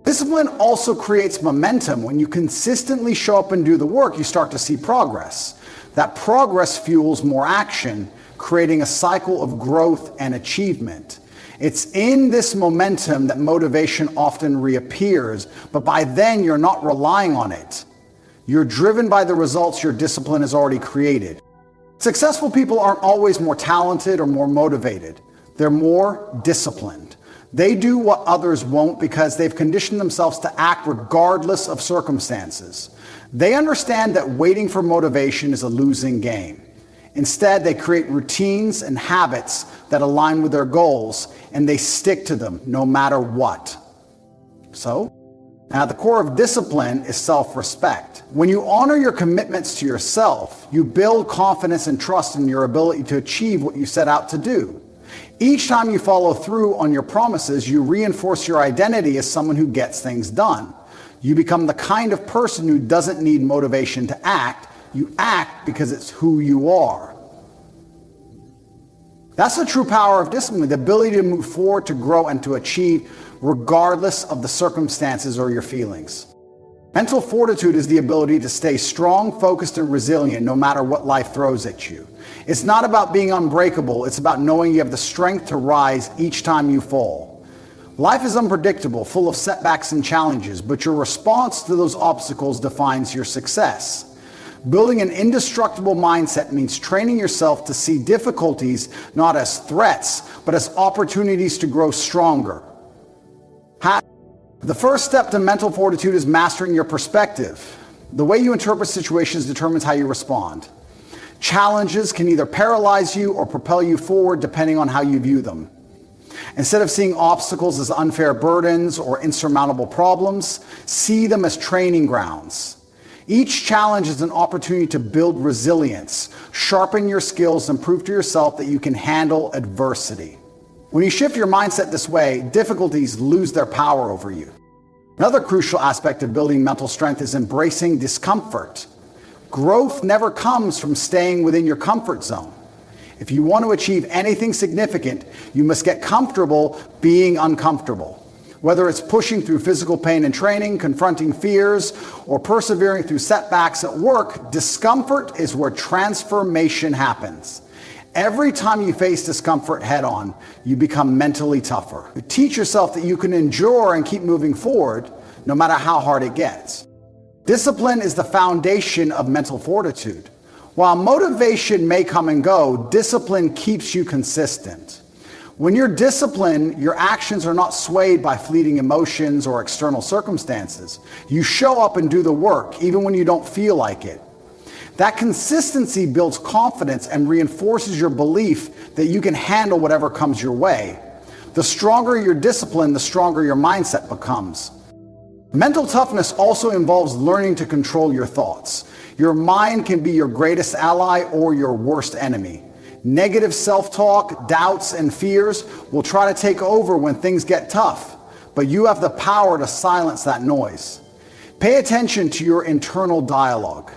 [SPEAKER 2] Discipline also creates momentum. When you consistently show up and do the work, you start to see progress. That progress fuels more action, creating a cycle of growth and achievement. It's in this momentum that motivation often reappears, but by then you're not relying on it. You're driven by the results your discipline has already created. Successful people aren't always more talented or more motivated. They're more disciplined. They do what others won't because they've conditioned themselves to act regardless of circumstances. They understand that waiting for motivation is a losing game. Instead, they create routines and habits that align with their goals, and they stick to them no matter what. So, at the core of discipline is self-respect. When you honor your commitments to yourself, you build confidence and trust in your ability to achieve what you set out to do. Each time you follow through on your promises, you reinforce your identity as someone who gets things done. You become the kind of person who doesn't need motivation to act. You act because it's who you are. That's the true power of discipline, the ability to move forward, to grow, and to achieve regardless of the circumstances or your feelings. Mental fortitude is the ability to stay strong, focused, and resilient no matter what life throws at you. It's not about being unbreakable. It's about knowing you have the strength to rise each time you fall. Life is unpredictable, full of setbacks and challenges, but your response to those obstacles defines your success. Building an indestructible mindset means training yourself to see difficulties not as threats, but as opportunities to grow stronger. The first step to mental fortitude is mastering your perspective. The way you interpret situations determines how you respond. Challenges can either paralyze you or propel you forward depending on how you view them. Instead of seeing obstacles as unfair burdens or insurmountable problems, see them as training grounds. Each challenge is an opportunity to build resilience, sharpen your skills, and prove to yourself that you can handle adversity. When you shift your mindset this way, difficulties lose their power over you. Another crucial aspect of building mental strength is embracing discomfort. Growth never comes from staying within your comfort zone. If you want to achieve anything significant, you must get comfortable being uncomfortable. Whether it's pushing through physical pain and training, confronting fears, or persevering through setbacks at work, discomfort is where transformation happens. Every time you face discomfort head on, you become mentally tougher. You teach yourself that you can endure and keep moving forward no matter how hard it gets. Discipline is the foundation of mental fortitude. While motivation may come and go, discipline keeps you consistent. When you're disciplined, your actions are not swayed by fleeting emotions or external circumstances. You show up and do the work, even when you don't feel like it. That consistency builds confidence and reinforces your belief that you can handle whatever comes your way. The stronger your discipline, the stronger your mindset becomes. Mental toughness also involves learning to control your thoughts. Your mind can be your greatest ally or your worst enemy. Negative self-talk, doubts, and fears will try to take over when things get tough, but you have the power to silence that noise. Pay attention to your internal dialogue.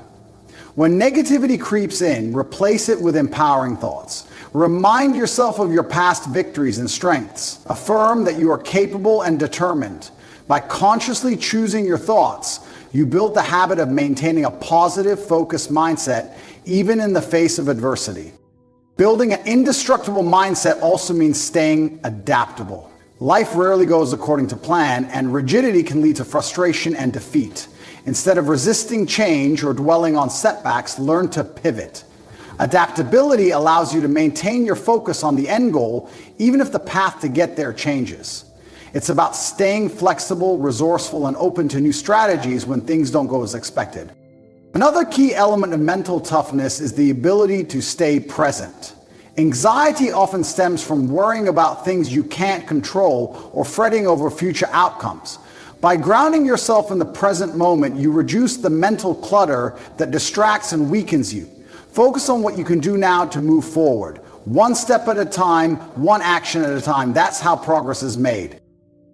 [SPEAKER 2] When negativity creeps in, replace it with empowering thoughts. Remind yourself of your past victories and strengths. Affirm that you are capable and determined. By consciously choosing your thoughts, you build the habit of maintaining a positive, focused mindset, even in the face of adversity. Building an indestructible mindset also means staying adaptable. Life rarely goes according to plan, and rigidity can lead to frustration and defeat. Instead of resisting change or dwelling on setbacks, learn to pivot. Adaptability allows you to maintain your focus on the end goal, even if the path to get there changes. It's about staying flexible, resourceful, and open to new strategies when things don't go as expected. Another key element of mental toughness is the ability to stay present. Anxiety often stems from worrying about things you can't control or fretting over future outcomes. By grounding yourself in the present moment, you reduce the mental clutter that distracts and weakens you. Focus on what you can do now to move forward. One step at a time, one action at a time. That's how progress is made.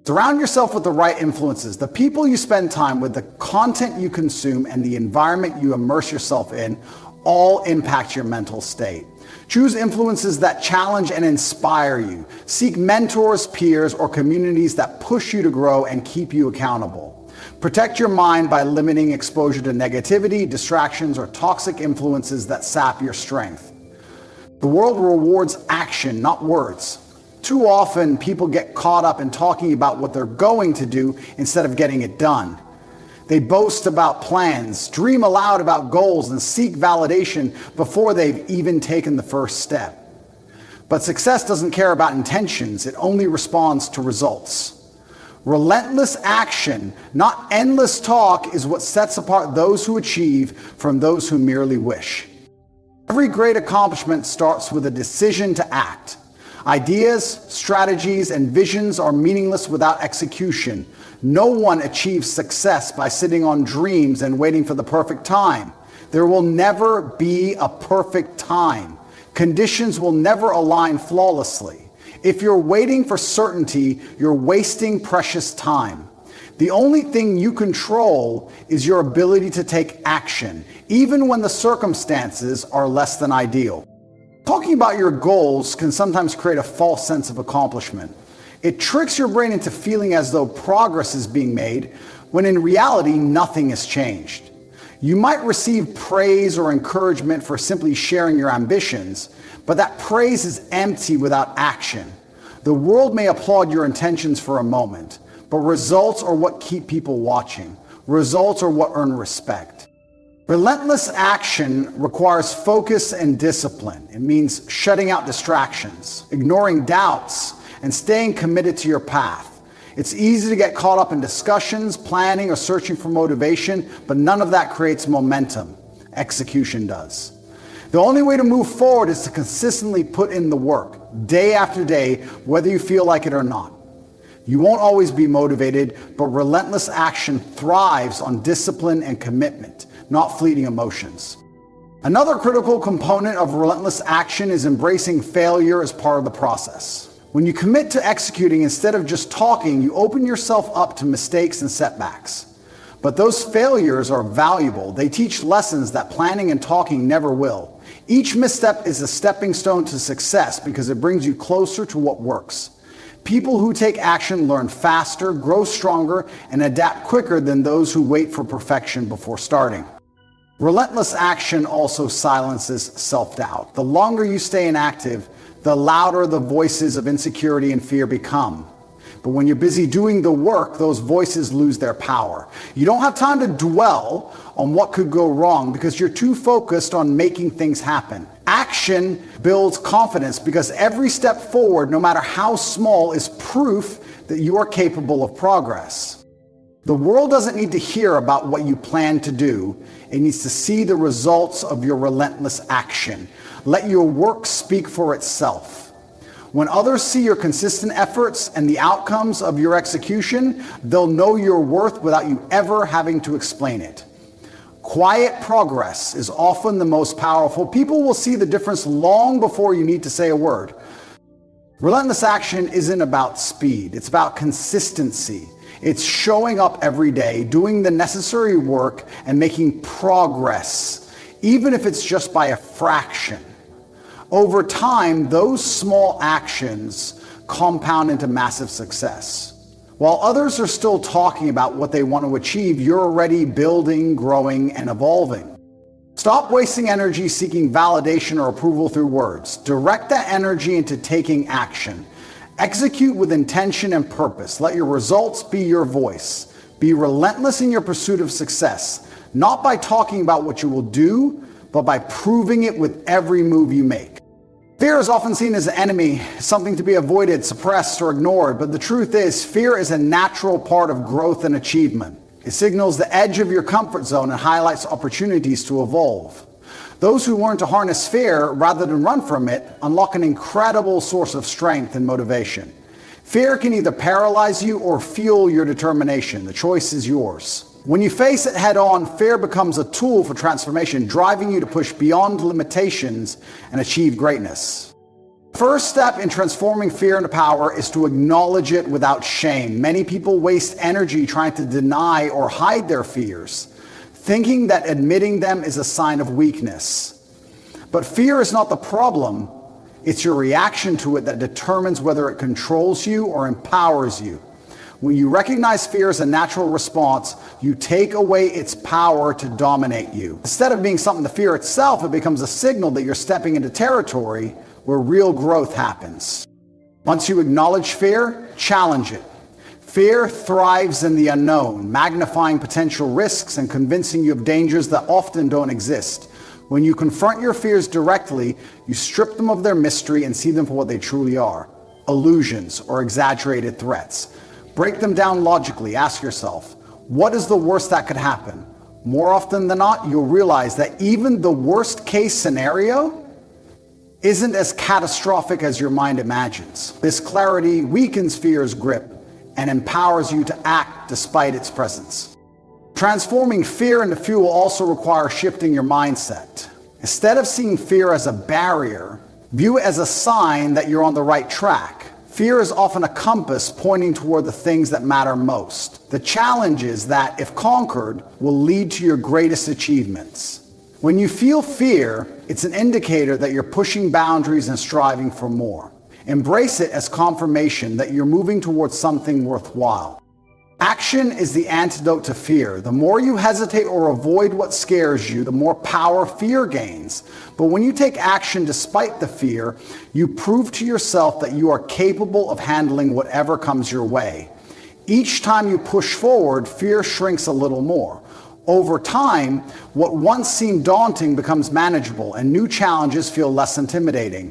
[SPEAKER 2] Surround yourself with the right influences. The people you spend time with, the content you consume, and the environment you immerse yourself in all impact your mental state. Choose influences that challenge and inspire you. Seek mentors, peers, or communities that push you to grow and keep you accountable. Protect your mind by limiting exposure to negativity, distractions, or toxic influences that sap your strength. The world rewards action, not words. Too often, people get caught up in talking about what they're going to do instead of getting it done. They boast about plans, dream aloud about goals, and seek validation before they've even taken the first step. But success doesn't care about intentions, it only responds to results. Relentless action, not endless talk, is what sets apart those who achieve from those who merely wish. Every great accomplishment starts with a decision to act. Ideas, strategies, and visions are meaningless without execution. No one achieves success by sitting on dreams and waiting for the perfect time. There will never be a perfect time. Conditions will never align flawlessly. If you're waiting for certainty, you're wasting precious time. The only thing you control is your ability to take action, even when the circumstances are less than ideal. Talking about your goals can sometimes create a false sense of accomplishment. It tricks your brain into feeling as though progress is being made, when in reality, nothing has changed. You might receive praise or encouragement for simply sharing your ambitions, but that praise is empty without action. The world may applaud your intentions for a moment, but results are what keep people watching. Results are what earn respect. Relentless action requires focus and discipline. It means shutting out distractions, ignoring doubts, and staying committed to your path. It's easy to get caught up in discussions, planning, or searching for motivation, but none of that creates momentum. Execution does. The only way to move forward is to consistently put in the work, day after day, whether you feel like it or not. You won't always be motivated, but relentless action thrives on discipline and commitment, not fleeting emotions. Another critical component of relentless action is embracing failure as part of the process. When you commit to executing instead of just talking, you open yourself up to mistakes and setbacks. But those failures are valuable. They teach lessons that planning and talking never will. Each misstep is a stepping stone to success because it brings you closer to what works. People who take action learn faster, grow stronger, and adapt quicker than those who wait for perfection before starting. Relentless action also silences self-doubt. The longer you stay inactive, the louder the voices of insecurity and fear become. But when you're busy doing the work, those voices lose their power. You don't have time to dwell on what could go wrong because you're too focused on making things happen. Action builds confidence because every step forward, no matter how small, is proof that you are capable of progress. The world doesn't need to hear about what you plan to do. It needs to see the results of your relentless action. Let your work speak for itself. When others see your consistent efforts and the outcomes of your execution, they'll know your worth without you ever having to explain it. Quiet progress is often the most powerful. People will see the difference long before you need to say a word. Relentless action isn't about speed. It's about consistency. It's showing up every day, doing the necessary work, and making progress, even if it's just by a fraction. Over time, those small actions compound into massive success. While others are still talking about what they want to achieve, you're already building, growing, and evolving. Stop wasting energy seeking validation or approval through words. Direct that energy into taking action. Execute with intention and purpose. Let your results be your voice. Be relentless in your pursuit of success, not by talking about what you will do, but by proving it with every move you make. Fear is often seen as an enemy, something to be avoided, suppressed, or ignored, but the truth is, fear is a natural part of growth and achievement. It signals the edge of your comfort zone and highlights opportunities to evolve. Those who learn to harness fear rather than run from it unlock an incredible source of strength and motivation. Fear can either paralyze you or fuel your determination. The choice is yours. When you face it head on, fear becomes a tool for transformation, driving you to push beyond limitations and achieve greatness. First step in transforming fear into power is to acknowledge it without shame. Many people waste energy trying to deny or hide their fears, thinking that admitting them is a sign of weakness. But fear is not the problem. It's your reaction to it that determines whether it controls you or empowers you. When you recognize fear as a natural response, you take away its power to dominate you. Instead of being something to fear itself, it becomes a signal that you're stepping into territory where real growth happens. Once you acknowledge fear, challenge it. Fear thrives in the unknown, magnifying potential risks and convincing you of dangers that often don't exist. When you confront your fears directly, you strip them of their mystery and see them for what they truly are: illusions or exaggerated threats. Break them down logically. Ask yourself, what is the worst that could happen? More often than not, you'll realize that even the worst case scenario isn't as catastrophic as your mind imagines. This clarity weakens fear's grip and empowers you to act despite its presence. Transforming fear into fuel also requires shifting your mindset. Instead of seeing fear as a barrier, view it as a sign that you're on the right track. Fear is often a compass pointing toward the things that matter most. The challenge is that, if conquered, will lead to your greatest achievements. When you feel fear, it's an indicator that you're pushing boundaries and striving for more. Embrace it as confirmation that you're moving towards something worthwhile. Action is the antidote to fear. The more you hesitate or avoid what scares you, the more power fear gains. But when you take action despite the fear, you prove to yourself that you are capable of handling whatever comes your way. Each time you push forward, fear shrinks a little more. Over time, what once seemed daunting becomes manageable, and new challenges feel less intimidating.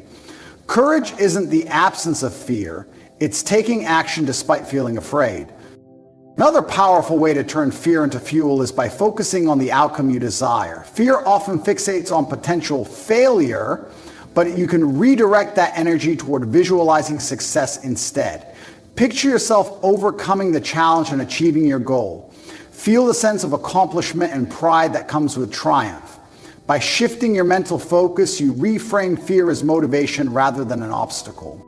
[SPEAKER 2] Courage isn't the absence of fear, it's taking action despite feeling afraid. Another powerful way to turn fear into fuel is by focusing on the outcome you desire. Fear often fixates on potential failure, but you can redirect that energy toward visualizing success instead. Picture yourself overcoming the challenge and achieving your goal. Feel the sense of accomplishment and pride that comes with triumph. By shifting your mental focus, you reframe fear as motivation rather than an obstacle.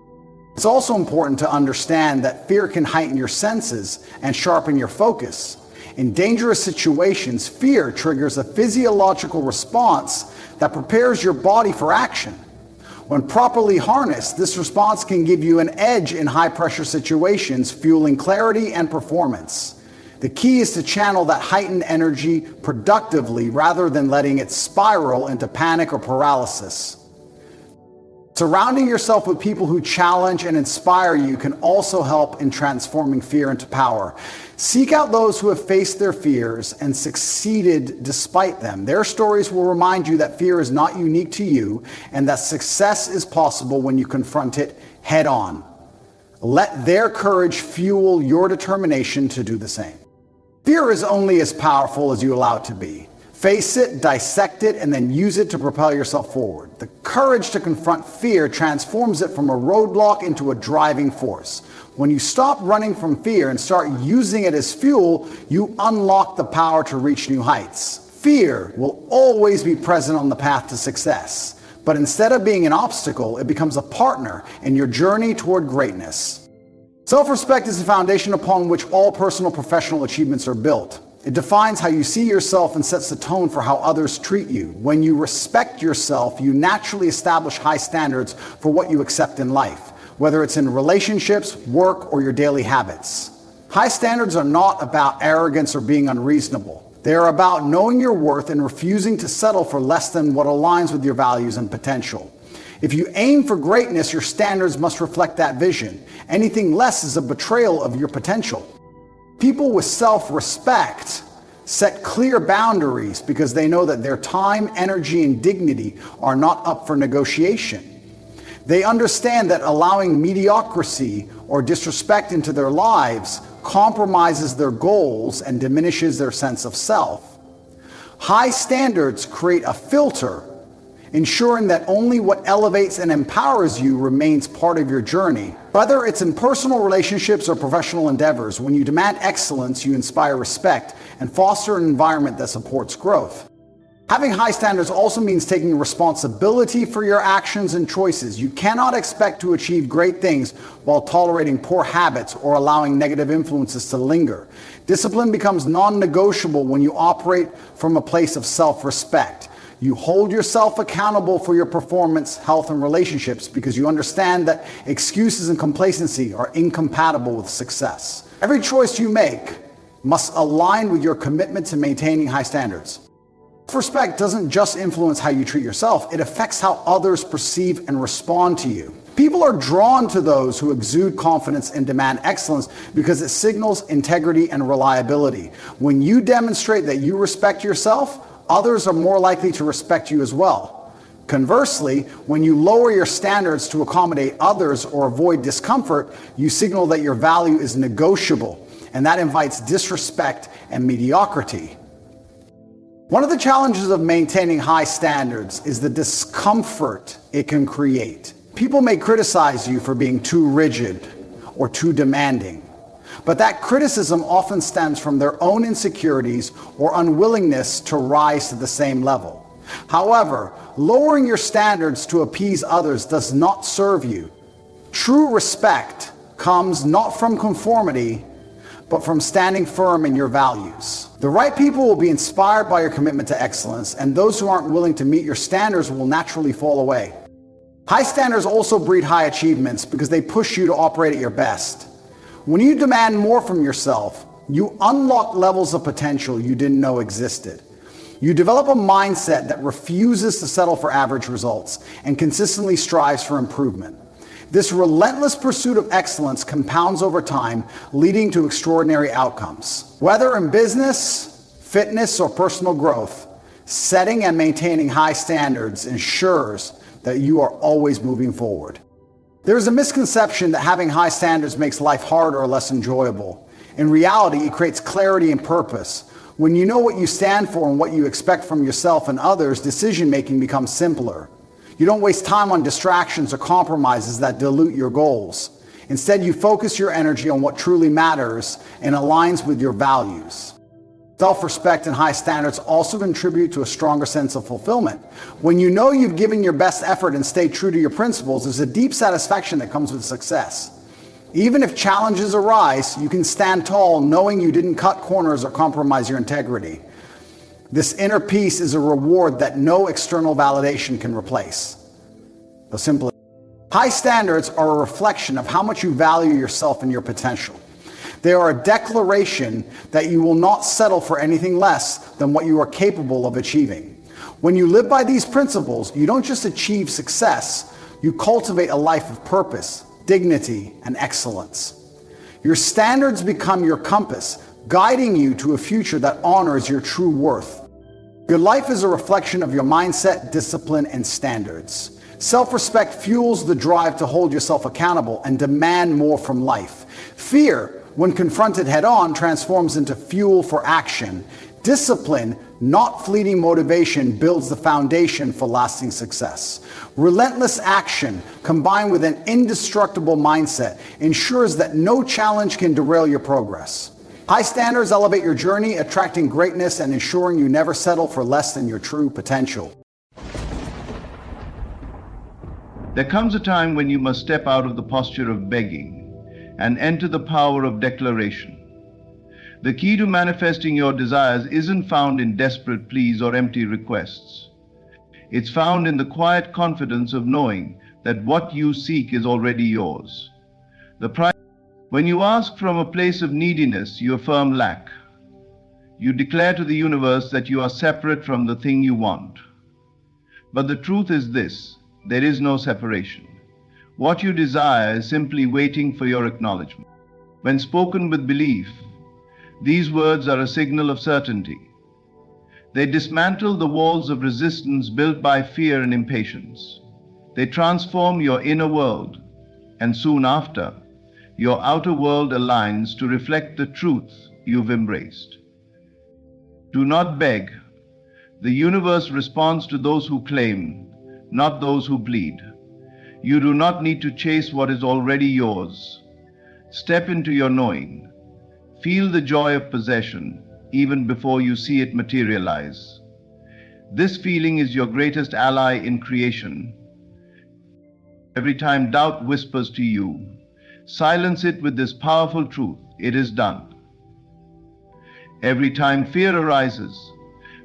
[SPEAKER 2] It's also important to understand that fear can heighten your senses and sharpen your focus. In dangerous situations, fear triggers a physiological response that prepares your body for action. When properly harnessed, this response can give you an edge in high-pressure situations, fueling clarity and performance. The key is to channel that heightened energy productively rather than letting it spiral into panic or paralysis. Surrounding yourself with people who challenge and inspire you can also help in transforming fear into power. Seek out those who have faced their fears and succeeded despite them. Their stories will remind you that fear is not unique to you and that success is possible when you confront it head on. Let their courage fuel your determination to do the same. Fear is only as powerful as you allow it to be. Face it, dissect it, and then use it to propel yourself forward. The courage to confront fear transforms it from a roadblock into a driving force. When you stop running from fear and start using it as fuel, you unlock the power to reach new heights. Fear will always be present on the path to success, but instead of being an obstacle, it becomes a partner in your journey toward greatness. Self-respect is the foundation upon which all personal and professional achievements are built. It defines how you see yourself and sets the tone for how others treat you. When you respect yourself, you naturally establish high standards for what you accept in life, whether it's in relationships, work, or your daily habits. High standards are not about arrogance or being unreasonable. They are about knowing your worth and refusing to settle for less than what aligns with your values and potential. If you aim for greatness, your standards must reflect that vision. Anything less is a betrayal of your potential. People with self-respect set clear boundaries because they know that their time, energy, and dignity are not up for negotiation. They understand that allowing mediocrity or disrespect into their lives compromises their goals and diminishes their sense of self. High standards create a filter, ensuring that only what elevates and empowers you remains part of your journey. Whether it's in personal relationships or professional endeavors, when you demand excellence, you inspire respect and foster an environment that supports growth. Having high standards also means taking responsibility for your actions and choices. You cannot expect to achieve great things while tolerating poor habits or allowing negative influences to linger. Discipline becomes non-negotiable when you operate from a place of self-respect. You hold yourself accountable for your performance, health, and relationships because you understand that excuses and complacency are incompatible with success. Every choice you make must align with your commitment to maintaining high standards. Self-respect doesn't just influence how you treat yourself, it affects how others perceive and respond to you. People are drawn to those who exude confidence and demand excellence because it signals integrity and reliability. When you demonstrate that you respect yourself, others are more likely to respect you as well. Conversely, when you lower your standards to accommodate others or avoid discomfort, you signal that your value is negotiable, and that invites disrespect and mediocrity. One of the challenges of maintaining high standards is the discomfort it can create. People may criticize you for being too rigid or too demanding, but that criticism often stems from their own insecurities or unwillingness to rise to the same level. However, lowering your standards to appease others does not serve you. True respect comes not from conformity, but from standing firm in your values. The right people will be inspired by your commitment to excellence, and those who aren't willing to meet your standards will naturally fall away. High standards also breed high achievements because they push you to operate at your best. When you demand more from yourself, you unlock levels of potential you didn't know existed. You develop a mindset that refuses to settle for average results and consistently strives for improvement. This relentless pursuit of excellence compounds over time, leading to extraordinary outcomes. Whether in business, fitness, or personal growth, setting and maintaining high standards ensures that you are always moving forward. There is a misconception that having high standards makes life harder or less enjoyable. In reality, it creates clarity and purpose. When you know what you stand for and what you expect from yourself and others, decision-making becomes simpler. You don't waste time on distractions or compromises that dilute your goals. Instead, you focus your energy on what truly matters and aligns with your values. Self-respect and high standards also contribute to a stronger sense of fulfillment. When you know you've given your best effort and stayed true to your principles, there's a deep satisfaction that comes with success. Even if challenges arise, you can stand tall knowing you didn't cut corners or compromise your integrity. This inner peace is a reward that no external validation can replace. So simply, high standards are a reflection of how much you value yourself and your potential. They are a declaration that you will not settle for anything less than what you are capable of achieving. When you live by these principles, you don't just achieve success, you cultivate a life of purpose, dignity, and excellence. Your standards become your compass, guiding you to a future that honors your true worth. Your life is a reflection of your mindset, discipline, and standards. Self-respect fuels the drive to hold yourself accountable and demand more from life. Fear, when confronted head-on, transforms into fuel for action. Discipline, not fleeting motivation, builds the foundation for lasting success. Relentless action, combined with an indestructible mindset, ensures that no challenge can derail your progress. High standards elevate your journey, attracting greatness and ensuring you never settle for less than your true potential.
[SPEAKER 1] There comes a time when you must step out of the posture of begging and enter the power of declaration. The key to manifesting your desires isn't found in desperate pleas or empty requests. It's found in the quiet confidence of knowing that what you seek is already yours. When you ask from a place of neediness, you affirm lack. You declare to the universe that you are separate from the thing you want. But the truth is this: there is no separation. What you desire is simply waiting for your acknowledgement. When spoken with belief, these words are a signal of certainty. They dismantle the walls of resistance built by fear and impatience. They transform your inner world, and soon after, your outer world aligns to reflect the truth you've embraced. Do not beg. The universe responds to those who claim, not those who plead. You do not need to chase what is already yours. Step into your knowing. Feel the joy of possession even before you see it materialize. This feeling is your greatest ally in creation. Every time doubt whispers to you, silence it with this powerful truth: it is done. Every time fear arises,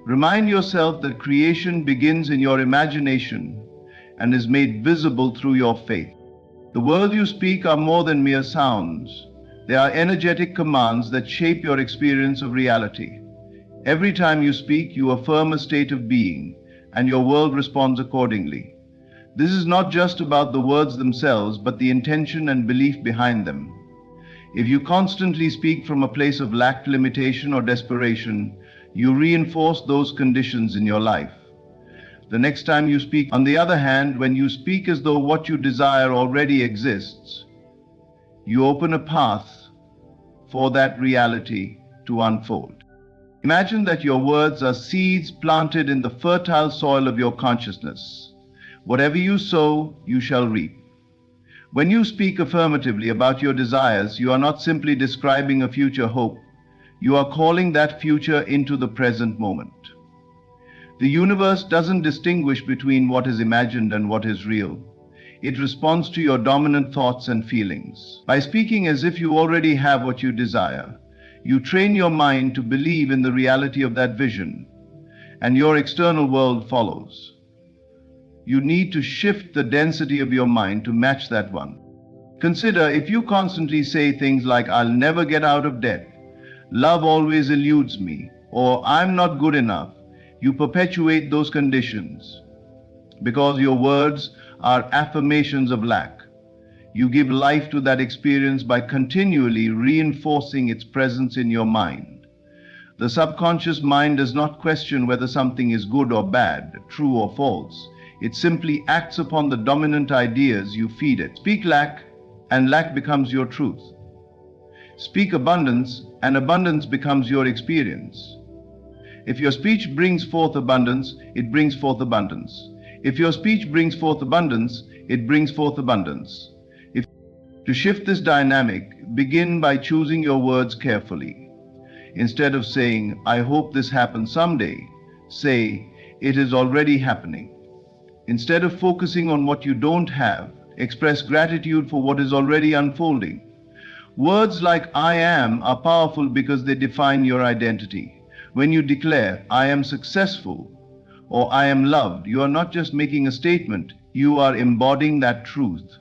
[SPEAKER 1] remind yourself that creation begins in your imagination and is made visible through your faith. The words you speak are more than mere sounds. They are energetic commands that shape your experience of reality. Every time you speak, you affirm a state of being, and your world responds accordingly. This is not just about the words themselves, but the intention and belief behind them. If you constantly speak from a place of lack, limitation, or desperation, you reinforce those conditions in your life. The next time you speak, on the other hand, when you speak as though what you desire already exists, you open a path for that reality to unfold. Imagine that your words are seeds planted in the fertile soil of your consciousness. Whatever you sow, you shall reap. When you speak affirmatively about your desires, you are not simply describing a future hope. You are calling that future into the present moment. The universe doesn't distinguish between what is imagined and what is real. It responds to your dominant thoughts and feelings. By speaking as if you already have what you desire, you train your mind to believe in the reality of that vision, and your external world follows. You need to shift the density of your mind to match that one. Consider, if you constantly say things like, "I'll never get out of debt," "love always eludes me," or "I'm not good enough," you perpetuate those conditions. Because your words are affirmations of lack, you give life to that experience by continually reinforcing its presence in your mind. The subconscious mind does not question whether something is good or bad, true or false. It simply acts upon the dominant ideas you feed it. Speak lack, and lack becomes your truth. Speak abundance, and abundance becomes your experience. If your speech brings forth abundance, it brings forth abundance. If your speech brings forth abundance, it brings forth abundance. To shift this dynamic, begin by choosing your words carefully. Instead of saying, "I hope this happens someday," say, "It is already happening." Instead of focusing on what you don't have, express gratitude for what is already unfolding. Words like "I am" are powerful because they define your identity. When you declare, "I am successful," or "I am loved," you are not just making a statement, you are embodying that truth.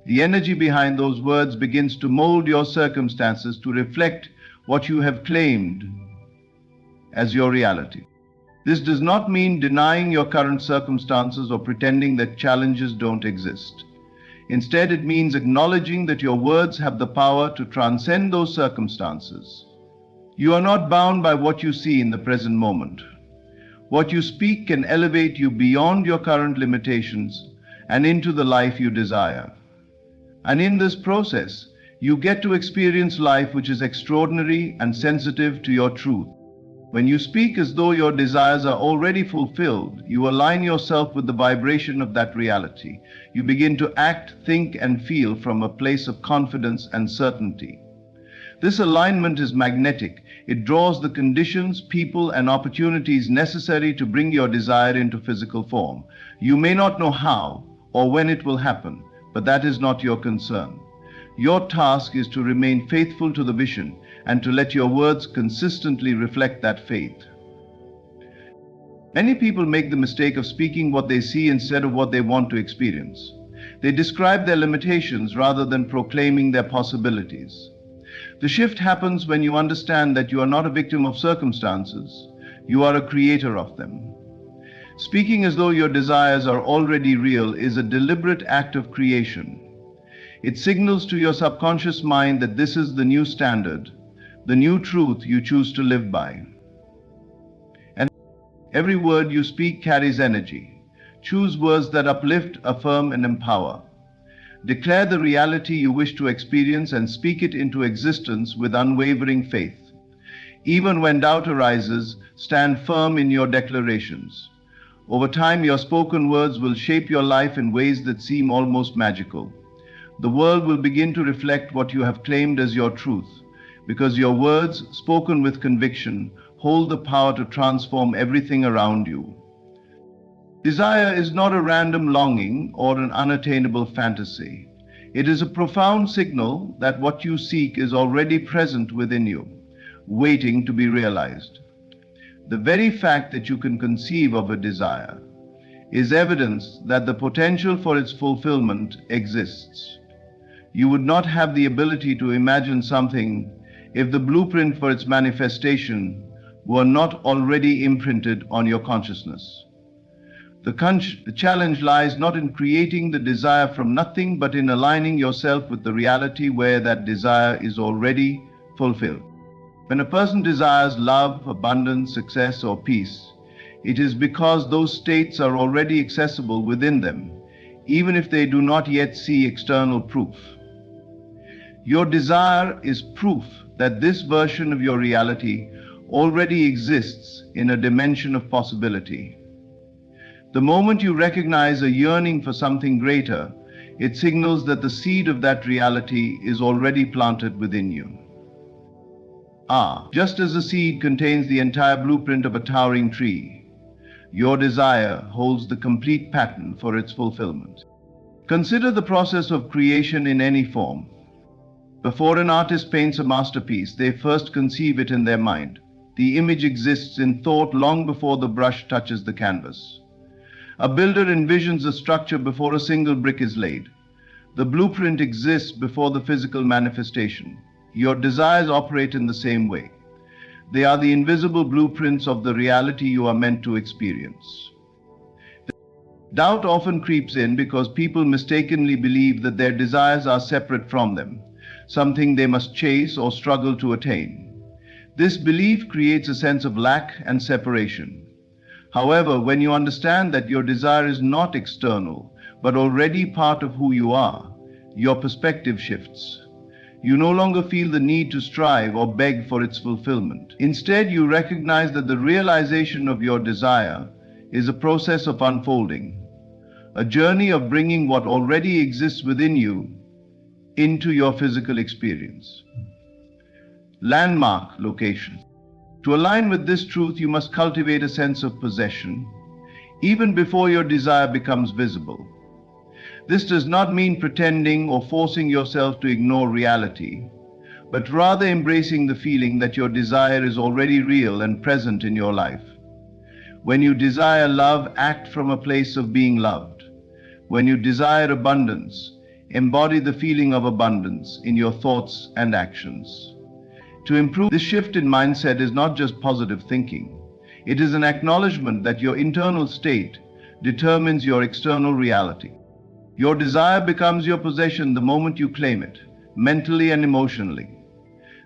[SPEAKER 1] The energy behind those words begins to mold your circumstances to reflect what you have claimed as your reality. This does not mean denying your current circumstances or pretending that challenges don't exist. Instead, it means acknowledging that your words have the power to transcend those circumstances. You are not bound by what you see in the present moment. What you speak can elevate you beyond your current limitations and into the life you desire. And in this process, you get to experience life which is extraordinary and sensitive to your truth. When you speak as though your desires are already fulfilled, you align yourself with the vibration of that reality. You begin to act, think, and feel from a place of confidence and certainty. This alignment is magnetic. It draws the conditions, people, and opportunities necessary to bring your desire into physical form. You may not know how or when it will happen, but that is not your concern. Your task is to remain faithful to the vision and to let your words consistently reflect that faith. Many people make the mistake of speaking what they see instead of what they want to experience. They describe their limitations rather than proclaiming their possibilities. The shift happens when you understand that you are not a victim of circumstances, you are a creator of them. Speaking as though your desires are already real is a deliberate act of creation. It signals to your subconscious mind that this is the new standard, the new truth you choose to live by. And every word you speak carries energy. Choose words that uplift, affirm, and empower. Declare the reality you wish to experience and speak it into existence with unwavering faith. Even when doubt arises, stand firm in your declarations. Over time, your spoken words will shape your life in ways that seem almost magical. The world will begin to reflect what you have claimed as your truth, because your words, spoken with conviction, hold the power to transform everything around you. Desire is not a random longing or an unattainable fantasy. It is a profound signal that what you seek is already present within you, waiting to be realized. The very fact that you can conceive of a desire is evidence that the potential for its fulfillment exists. You would not have the ability to imagine something if the blueprint for its manifestation were not already imprinted on your consciousness. The challenge lies not in creating the desire from nothing, but in aligning yourself with the reality where that desire is already fulfilled. When a person desires love, abundance, success, or peace, it is because those states are already accessible within them, even if they do not yet see external proof. Your desire is proof that this version of your reality already exists in a dimension of possibility. The moment you recognize a yearning for something greater, it signals that the seed of that reality is already planted within you. Just as a seed contains the entire blueprint of a towering tree, your desire holds the complete pattern for its fulfillment. Consider the process of creation in any form. Before an artist paints a masterpiece, they first conceive it in their mind. The image exists in thought long before the brush touches the canvas. A builder envisions a structure before a single brick is laid. The blueprint exists before the physical manifestation. Your desires operate in the same way. They are the invisible blueprints of the reality you are meant to experience. Doubt often creeps in because people mistakenly believe that their desires are separate from them, something they must chase or struggle to attain. This belief creates a sense of lack and separation. However, when you understand that your desire is not external, but already part of who you are, your perspective shifts. You no longer feel the need to strive or beg for its fulfillment. Instead, you recognize that the realization of your desire is a process of unfolding, a journey of bringing what already exists within you into your physical experience. Landmark location. To align with this truth, you must cultivate a sense of possession, even before your desire becomes visible. This does not mean pretending or forcing yourself to ignore reality, but rather embracing the feeling that your desire is already real and present in your life. When you desire love, act from a place of being loved. When you desire abundance, embody the feeling of abundance in your thoughts and actions. To improve, this shift in mindset is not just positive thinking. It is an acknowledgement that your internal state determines your external reality. Your desire becomes your possession the moment you claim it, mentally and emotionally.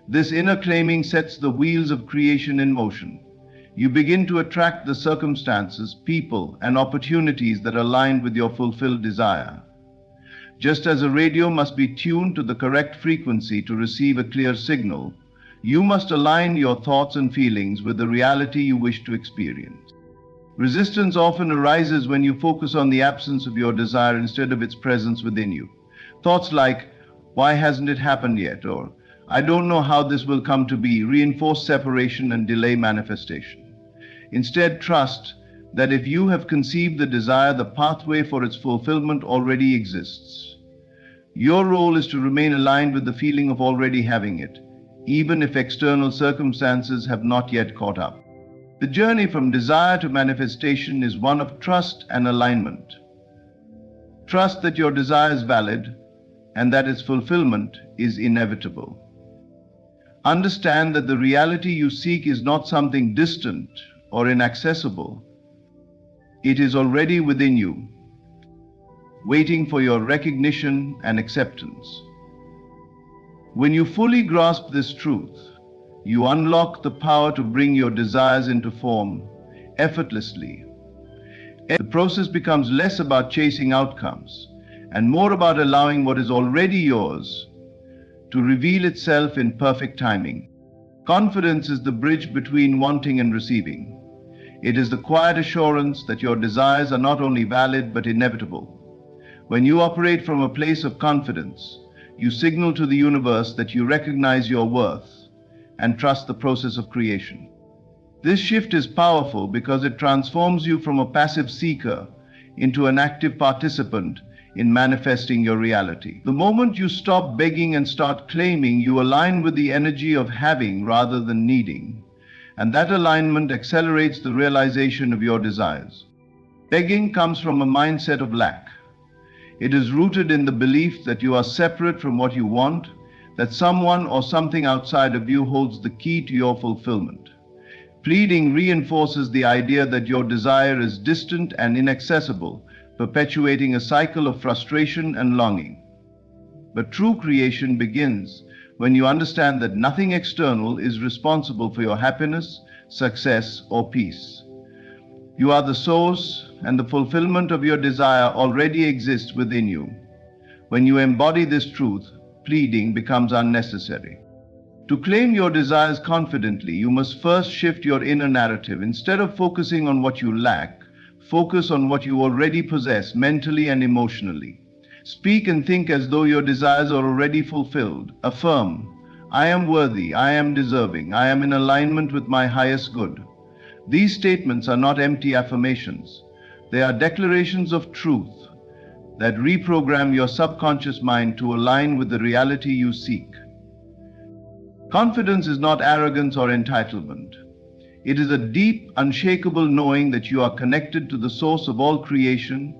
[SPEAKER 1] This inner claiming sets the wheels of creation in motion. You begin to attract the circumstances, people, and opportunities that align with your fulfilled desire. Just as a radio must be tuned to the correct frequency to receive a clear signal, you must align your thoughts and feelings with the reality you wish to experience. Resistance often arises when you focus on the absence of your desire instead of its presence within you. Thoughts like, "Why hasn't it happened yet?" or "I don't know how this will come to be," reinforce separation and delay manifestation. Instead, trust that if you have conceived the desire, the pathway for its fulfillment already exists. Your role is to remain aligned with the feeling of already having it, even if external circumstances have not yet caught up. The journey from desire to manifestation is one of trust and alignment. Trust that your desire is valid and that its fulfillment is inevitable. Understand that the reality you seek is not something distant or inaccessible. It is already within you, waiting for your recognition and acceptance. When you fully grasp this truth, you unlock the power to bring your desires into form effortlessly. The process becomes less about chasing outcomes and more about allowing what is already yours to reveal itself in perfect timing. Confidence is the bridge between wanting and receiving. It is the quiet assurance that your desires are not only valid but inevitable. When you operate from a place of confidence, you signal to the universe that you recognize your worth and trust the process of creation. This shift is powerful because it transforms you from a passive seeker into an active participant in manifesting your reality. The moment you stop begging and start claiming, you align with the energy of having rather than needing, and that alignment accelerates the realization of your desires. Begging comes from a mindset of lack. It is rooted in the belief that you are separate from what you want, that someone or something outside of you holds the key to your fulfillment. Pleading reinforces the idea that your desire is distant and inaccessible, perpetuating a cycle of frustration and longing. But true creation begins when you understand that nothing external is responsible for your happiness, success, or peace. You are the source, and the fulfillment of your desire already exists within you. When you embody this truth, pleading becomes unnecessary. To claim your desires confidently, you must first shift your inner narrative. Instead of focusing on what you lack, focus on what you already possess mentally and emotionally. Speak and think as though your desires are already fulfilled. Affirm, "I am worthy, I am deserving, I am in alignment with my highest good." These statements are not empty affirmations. They are declarations of truth that reprogram your subconscious mind to align with the reality you seek. Confidence is not arrogance or entitlement. It is a deep, unshakable knowing that you are connected to the source of all creation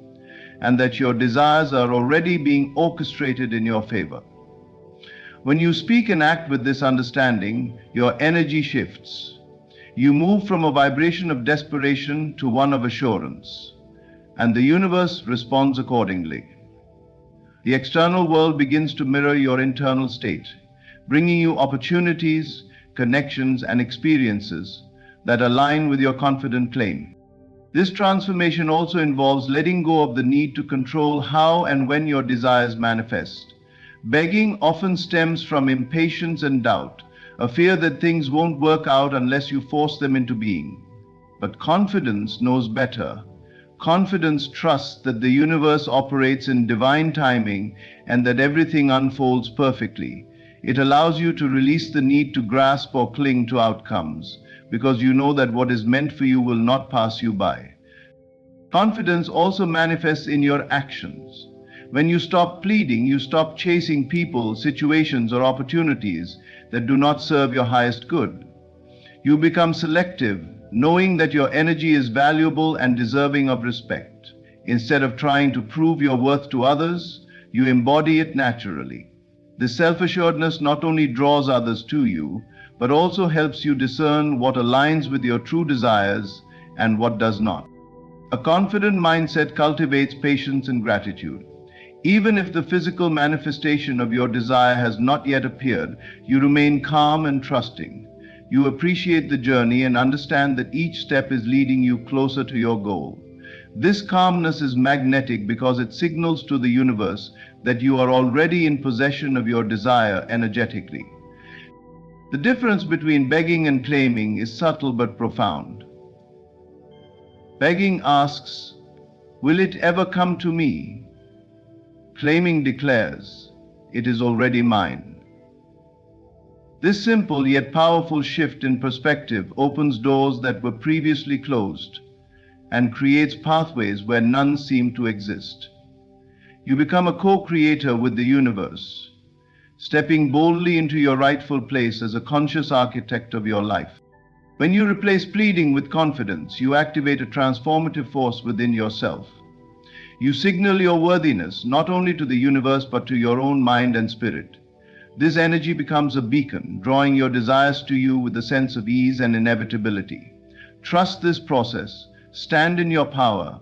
[SPEAKER 1] and that your desires are already being orchestrated in your favor. When you speak and act with this understanding, your energy shifts. You move from a vibration of desperation to one of assurance, and the universe responds accordingly. The external world begins to mirror your internal state, bringing you opportunities, connections, and experiences that align with your confident claim. This transformation also involves letting go of the need to control how and when your desires manifest. Begging often stems from impatience and doubt, a fear that things won't work out unless you force them into being. But confidence knows better. Confidence trusts that the universe operates in divine timing and that everything unfolds perfectly. It allows you to release the need to grasp or cling to outcomes, because you know that what is meant for you will not pass you by. Confidence also manifests in your actions. When you stop pleading, you stop chasing people, situations, or opportunities that do not serve your highest good. You become selective, knowing that your energy is valuable and deserving of respect. Instead of trying to prove your worth to others, You embody it naturally. This self-assuredness not only draws others to you, but also helps you discern what aligns with your true desires and what does not. A confident mindset cultivates patience and gratitude. Even if the physical manifestation of your desire has not yet appeared, you remain calm and trusting. You appreciate the journey and understand that each step is leading you closer to your goal. This calmness is magnetic because it signals to the universe that you are already in possession of your desire energetically. The difference between begging and claiming is subtle but profound. Begging asks, "Will it ever come to me?" Claiming declares, "It is already mine." This simple yet powerful shift in perspective opens doors that were previously closed and creates pathways where none seem to exist. You become a co-creator with the universe, stepping boldly into your rightful place as a conscious architect of your life. When you replace pleading with confidence, you activate a transformative force within yourself. You signal your worthiness not only to the universe but to your own mind and spirit. This energy becomes a beacon, drawing your desires to you with a sense of ease and inevitability. Trust this process, stand in your power,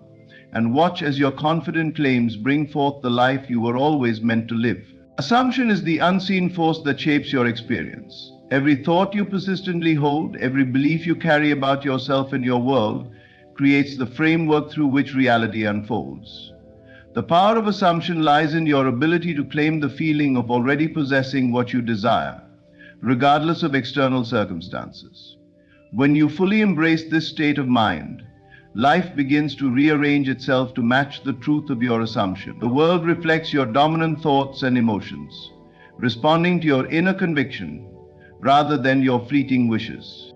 [SPEAKER 1] and watch as your confident claims bring forth the life you were always meant to live. Assumption is the unseen force that shapes your experience. Every thought you persistently hold, every belief you carry about yourself and your world, creates the framework through which reality unfolds. The power of assumption lies in your ability to claim the feeling of already possessing what you desire, regardless of external circumstances. When you fully embrace this state of mind, life begins to rearrange itself to match the truth of your assumption. The world reflects your dominant thoughts and emotions, responding to your inner conviction rather than your fleeting wishes.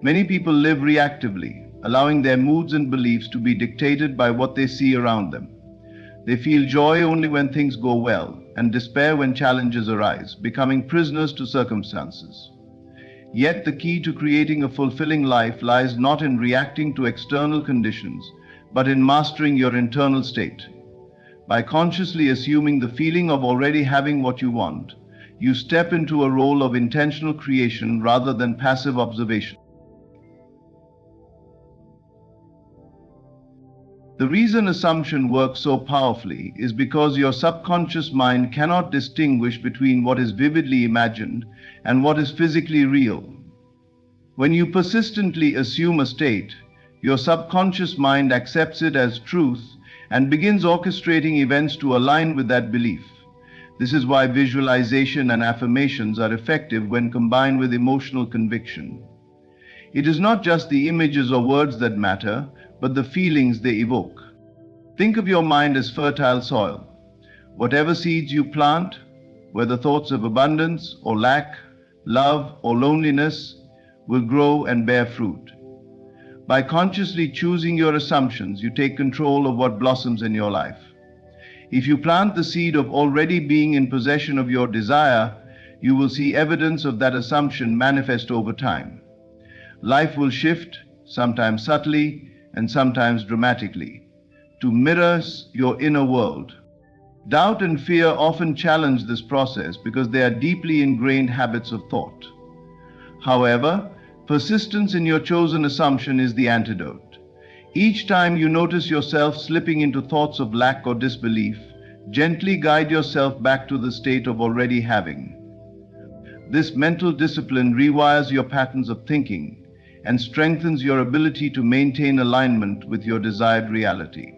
[SPEAKER 1] Many people live reactively, allowing their moods and beliefs to be dictated by what they see around them. They feel joy only when things go well, and despair when challenges arise, becoming prisoners to circumstances. Yet the key to creating a fulfilling life lies not in reacting to external conditions, but in mastering your internal state. By consciously assuming the feeling of already having what you want, you step into a role of intentional creation rather than passive observation. The reason assumption works so powerfully is because your subconscious mind cannot distinguish between what is vividly imagined and what is physically real. When you persistently assume a state, your subconscious mind accepts it as truth and begins orchestrating events to align with that belief. This is why visualization and affirmations are effective when combined with emotional conviction. It is not just the images or words that matter, but the feelings they evoke. Think of your mind as fertile soil. Whatever seeds you plant, whether thoughts of abundance or lack, love or loneliness, will grow and bear fruit. By consciously choosing your assumptions, you take control of what blossoms in your life. If you plant the seed of already being in possession of your desire, you will see evidence of that assumption manifest over time. Life will shift, sometimes subtly and sometimes dramatically, to mirror your inner world. Doubt and fear often challenge this process because they are deeply ingrained habits of thought. However, persistence in your chosen assumption is the antidote. Each time you notice yourself slipping into thoughts of lack or disbelief, gently guide yourself back to the state of already having. This mental discipline rewires your patterns of thinking and strengthens your ability to maintain alignment with your desired reality.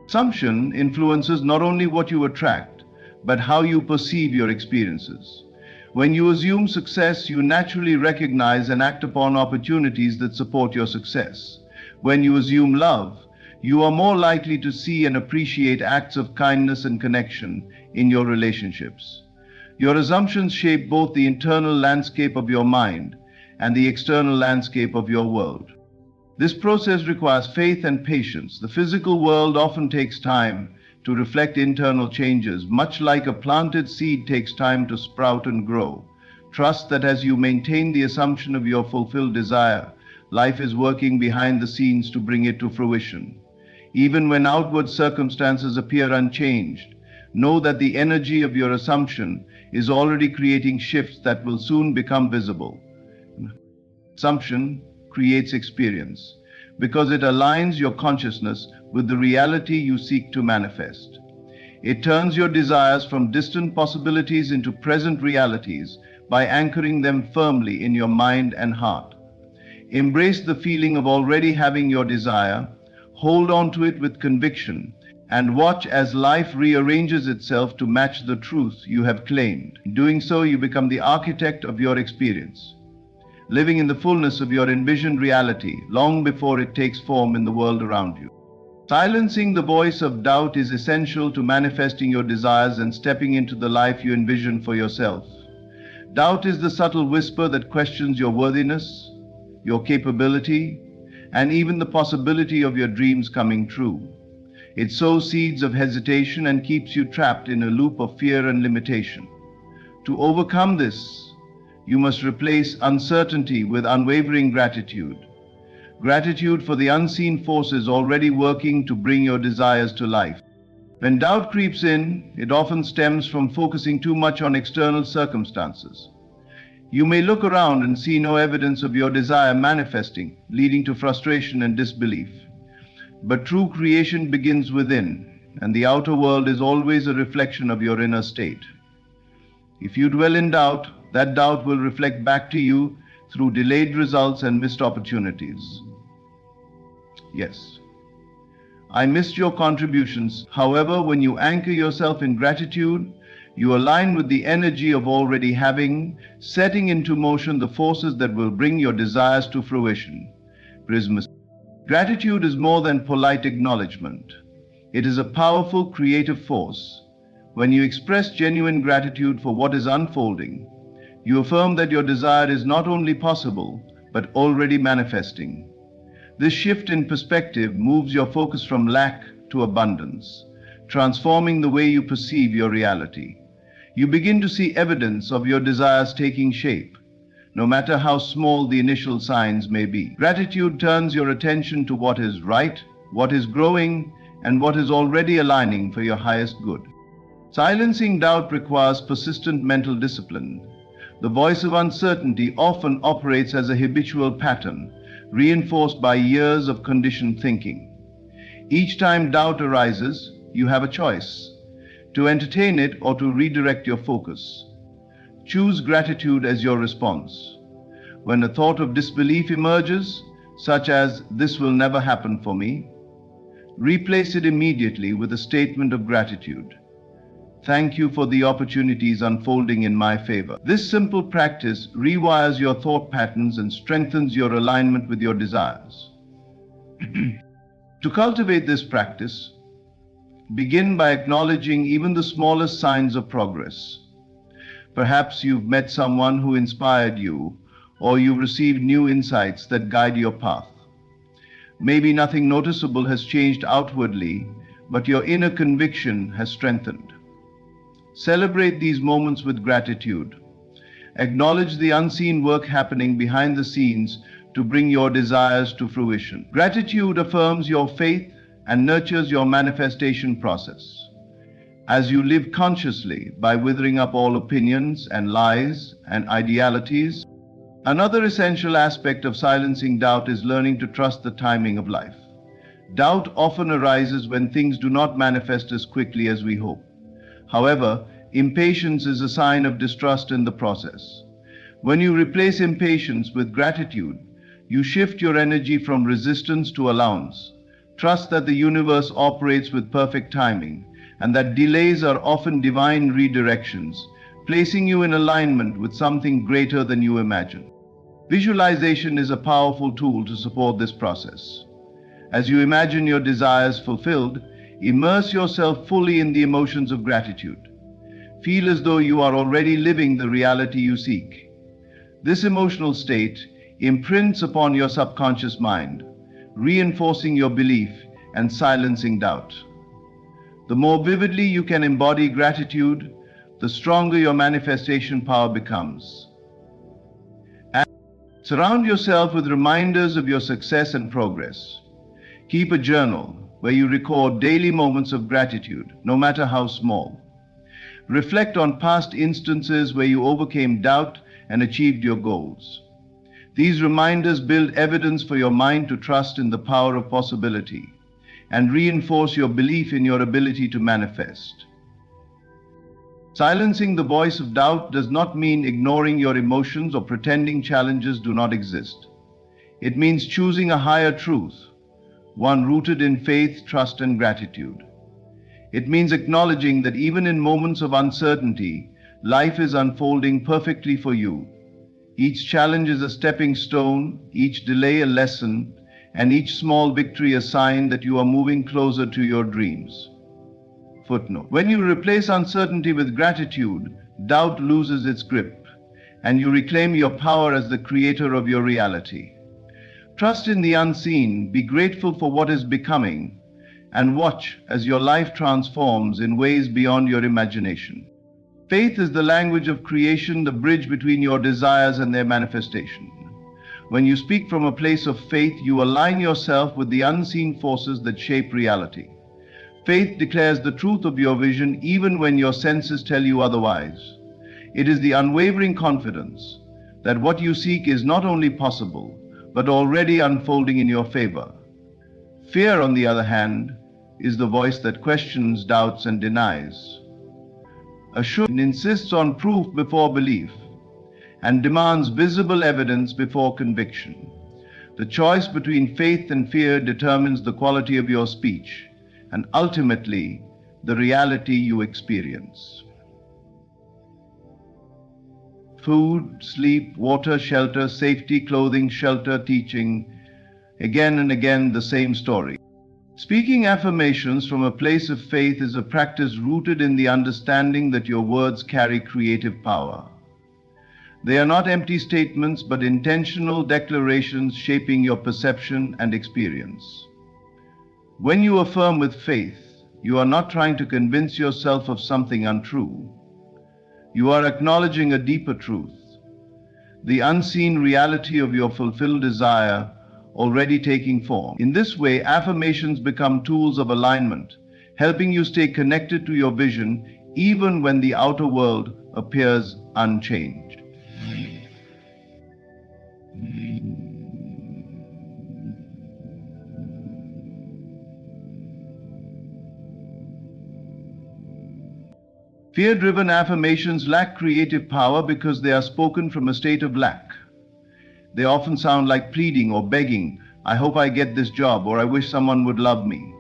[SPEAKER 1] Assumption influences not only what you attract, but how you perceive your experiences. When you assume success, you naturally recognize and act upon opportunities that support your success. When you assume love, you are more likely to see and appreciate acts of kindness and connection in your relationships. Your assumptions shape both the internal landscape of your mind and the external landscape of your world. This process requires faith and patience. The physical world often takes time to reflect internal changes, much like a planted seed takes time to sprout and grow. Trust that as you maintain the assumption of your fulfilled desire, life is working behind the scenes to bring it to fruition. Even when outward circumstances appear unchanged, Know that the energy of your assumption is already creating shifts that will soon become visible. Assumption creates experience because it aligns your consciousness with the reality you seek to manifest. It turns your desires from distant possibilities into present realities by anchoring them firmly in your mind and heart. Embrace the feeling of already having your desire, hold on to it with conviction, and watch as life rearranges itself to match the truth you have claimed. In doing so, you become the architect of your experience, living in the fullness of your envisioned reality long before it takes form in the world around you. Silencing the voice of doubt is essential to manifesting your desires and stepping into the life you envision for yourself. Doubt is the subtle whisper that questions your worthiness, your capability, and even the possibility of your dreams coming true. It sows seeds of hesitation and keeps you trapped in a loop of fear and limitation. To overcome this, you must replace uncertainty with unwavering gratitude. Gratitude for the unseen forces already working to bring your desires to life. When doubt creeps in, it often stems from focusing too much on external circumstances. You may look around and see no evidence of your desire manifesting, leading to frustration and disbelief. But true creation begins within, and the outer world is always a reflection of your inner state. If you dwell in doubt, that doubt will reflect back to you through delayed results and missed opportunities. Yes, I missed your contributions. However, when you anchor yourself in gratitude, you align with the energy of already having, setting into motion the forces that will bring your desires to fruition. Prismas. Gratitude is more than polite acknowledgement. It is a powerful creative force. When you express genuine gratitude for what is unfolding, you affirm that your desire is not only possible, but already manifesting. This shift in perspective moves your focus from lack to abundance, transforming the way you perceive your reality. You begin to see evidence of your desires taking shape, no matter how small the initial signs may be. Gratitude turns your attention to what is right, what is growing, and what is already aligning for your highest good. Silencing doubt requires persistent mental discipline. The voice of uncertainty often operates as a habitual pattern, reinforced by years of conditioned thinking. Each time doubt arises, you have a choice: to entertain it or to redirect your focus. Choose gratitude as your response. When a thought of disbelief emerges, such as "this will never happen for me," replace it immediately with a statement of gratitude. "Thank you for the opportunities unfolding in my favor." This simple practice rewires your thought patterns and strengthens your alignment with your desires. To cultivate this practice, begin by acknowledging even the smallest signs of progress. Perhaps you've met someone who inspired you, or you've received new insights that guide your path. Maybe nothing noticeable has changed outwardly, but your inner conviction has strengthened. Celebrate these moments with gratitude. Acknowledge the unseen work happening behind the scenes to bring your desires to fruition. Gratitude affirms your faith and nurtures your manifestation process. As you live consciously by withering up all opinions and lies and idealities, another essential aspect of silencing doubt is learning to trust the timing of life. Doubt often arises when things do not manifest as quickly as we hope. However, impatience is a sign of distrust in the process. When you replace impatience with gratitude, you shift your energy from resistance to allowance. Trust that the universe operates with perfect timing, and that delays are often divine redirections, placing you in alignment with something greater than you imagine. Visualization is a powerful tool to support this process. As you imagine your desires fulfilled, immerse yourself fully in the emotions of gratitude. Feel as though you are already living the reality you seek. This emotional state imprints upon your subconscious mind, reinforcing your belief and silencing doubt. The more vividly you can embody gratitude, the stronger your manifestation power becomes. And surround yourself with reminders of your success and progress. Keep a journal, where you record daily moments of gratitude, no matter how small. Reflect on past instances where you overcame doubt and achieved your goals. These reminders build evidence for your mind to trust in the power of possibility and reinforce your belief in your ability to manifest. Silencing the voice of doubt does not mean ignoring your emotions or pretending challenges do not exist. It means choosing a higher truth, one rooted in faith, trust, and gratitude. It means acknowledging that even in moments of uncertainty, life is unfolding perfectly for you. Each challenge is a stepping stone, each delay a lesson, and each small victory a sign that you are moving closer to your dreams. Footnote: when you replace uncertainty with gratitude, doubt loses its grip, and you reclaim your power as the creator of your reality. Trust in the unseen, be grateful for what is becoming, and watch as your life transforms in ways beyond your imagination. Faith is the language of creation, the bridge between your desires and their manifestation. When you speak from a place of faith, you align yourself with the unseen forces that shape reality. Faith declares the truth of your vision even when your senses tell you otherwise. It is the unwavering confidence that what you seek is not only possible, but already unfolding in your favor. Fear, on the other hand, is the voice that questions, doubts, and denies. Assurance insists on proof before belief and demands visible evidence before conviction. The choice between faith and fear determines the quality of your speech and ultimately the reality you experience. Food, sleep, water, shelter, safety, clothing, shelter, teaching. Again and again, the same story. Speaking affirmations from a place of faith is a practice rooted in the understanding that your words carry creative power. They are not empty statements, but intentional declarations shaping your perception and experience. When you affirm with faith, you are not trying to convince yourself of something untrue. You are acknowledging a deeper truth, the unseen reality of your fulfilled desire already taking form. In this way, affirmations become tools of alignment, helping you stay connected to your vision even when the outer world appears unchanged. Fear-driven affirmations lack creative power because they are spoken from a state of lack. They often sound like pleading or begging, "I hope I get this job," or "I wish someone would love me."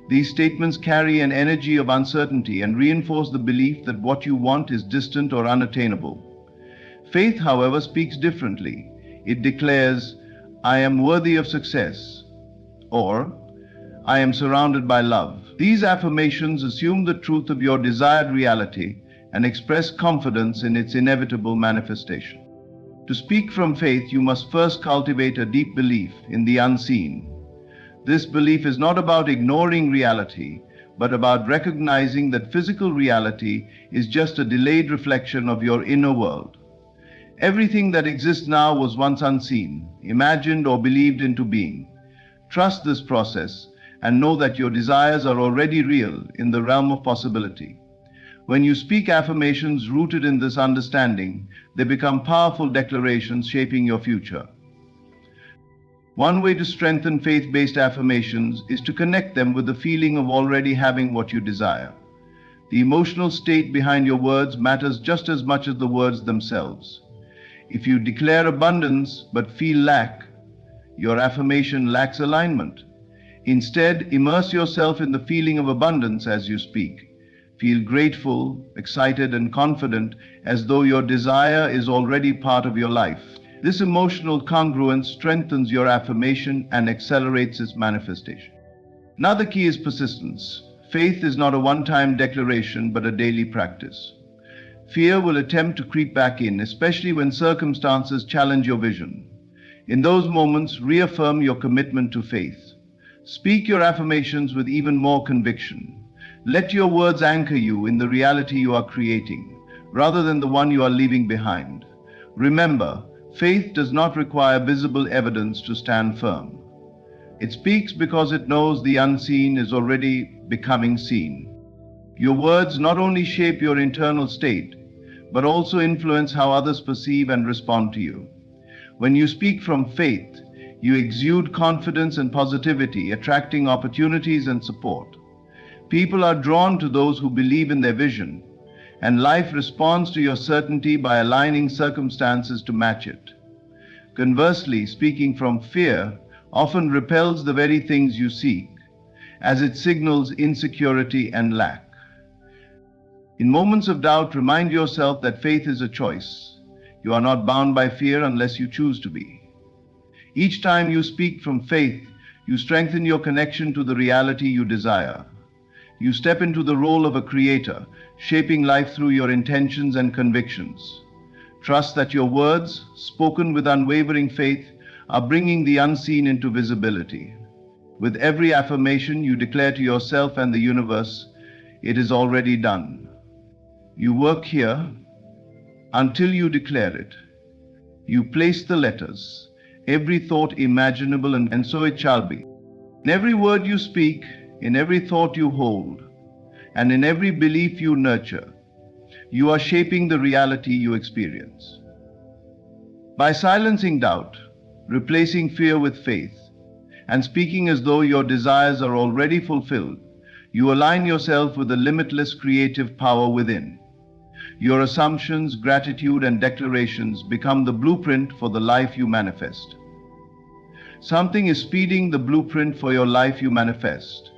[SPEAKER 1] These statements carry an energy of uncertainty and reinforce the belief that what you want is distant or unattainable. Faith, however, speaks differently. It declares, "I am worthy of success," or "I am surrounded by love." These affirmations assume the truth of your desired reality and express confidence in its inevitable manifestation. To speak from faith, you must first cultivate a deep belief in the unseen. This belief is not about ignoring reality, but about recognizing that physical reality is just a delayed reflection of your inner world. Everything that exists now was once unseen, imagined, or believed into being. Trust this process and know that your desires are already real in the realm of possibility. When you speak affirmations rooted in this understanding, they become powerful declarations shaping your future. One way to strengthen faith-based affirmations is to connect them with the feeling of already having what you desire. The emotional state behind your words matters just as much as the words themselves. If you declare abundance but feel lack, your affirmation lacks alignment. Instead, immerse yourself in the feeling of abundance as you speak. Feel grateful, excited, and confident as though your desire is already part of your life. This emotional congruence strengthens your affirmation and accelerates its manifestation. Another key is persistence. Faith is not a one-time declaration, but a daily practice. Fear will attempt to creep back in, especially when circumstances challenge your vision. In those moments, reaffirm your commitment to faith. Speak your affirmations with even more conviction. Let your words anchor you in the reality you are creating, rather than the one you are leaving behind. Remember, faith does not require visible evidence to stand firm. It speaks because it knows the unseen is already becoming seen. Your words not only shape your internal state, but also influence how others perceive and respond to you. When you speak from faith, you exude confidence and positivity, attracting opportunities and support. People are drawn to those who believe in their vision, and life responds to your certainty by aligning circumstances to match it. Conversely, speaking from fear often repels the very things you seek, as it signals insecurity and lack. In moments of doubt, remind yourself that faith is a choice. You are not bound by fear unless you choose to be. Each time you speak from faith, you strengthen your connection to the reality you desire. You step into the role of a creator, shaping life through your intentions and convictions. Trust that your words, spoken with unwavering faith, are bringing the unseen into visibility. With every affirmation, you declare to yourself and the universe, it is already done. You work here until you declare it. You place the letters, every thought imaginable, and so it shall be. In every word you speak, in every thought you hold, and in every belief you nurture, you are shaping the reality you experience. By silencing doubt, replacing fear with faith, and speaking as though your desires are already fulfilled, you align yourself with the limitless creative power within. Your assumptions, gratitude, and declarations become the blueprint for the life you manifest. Something is speeding the blueprint for your life you manifest.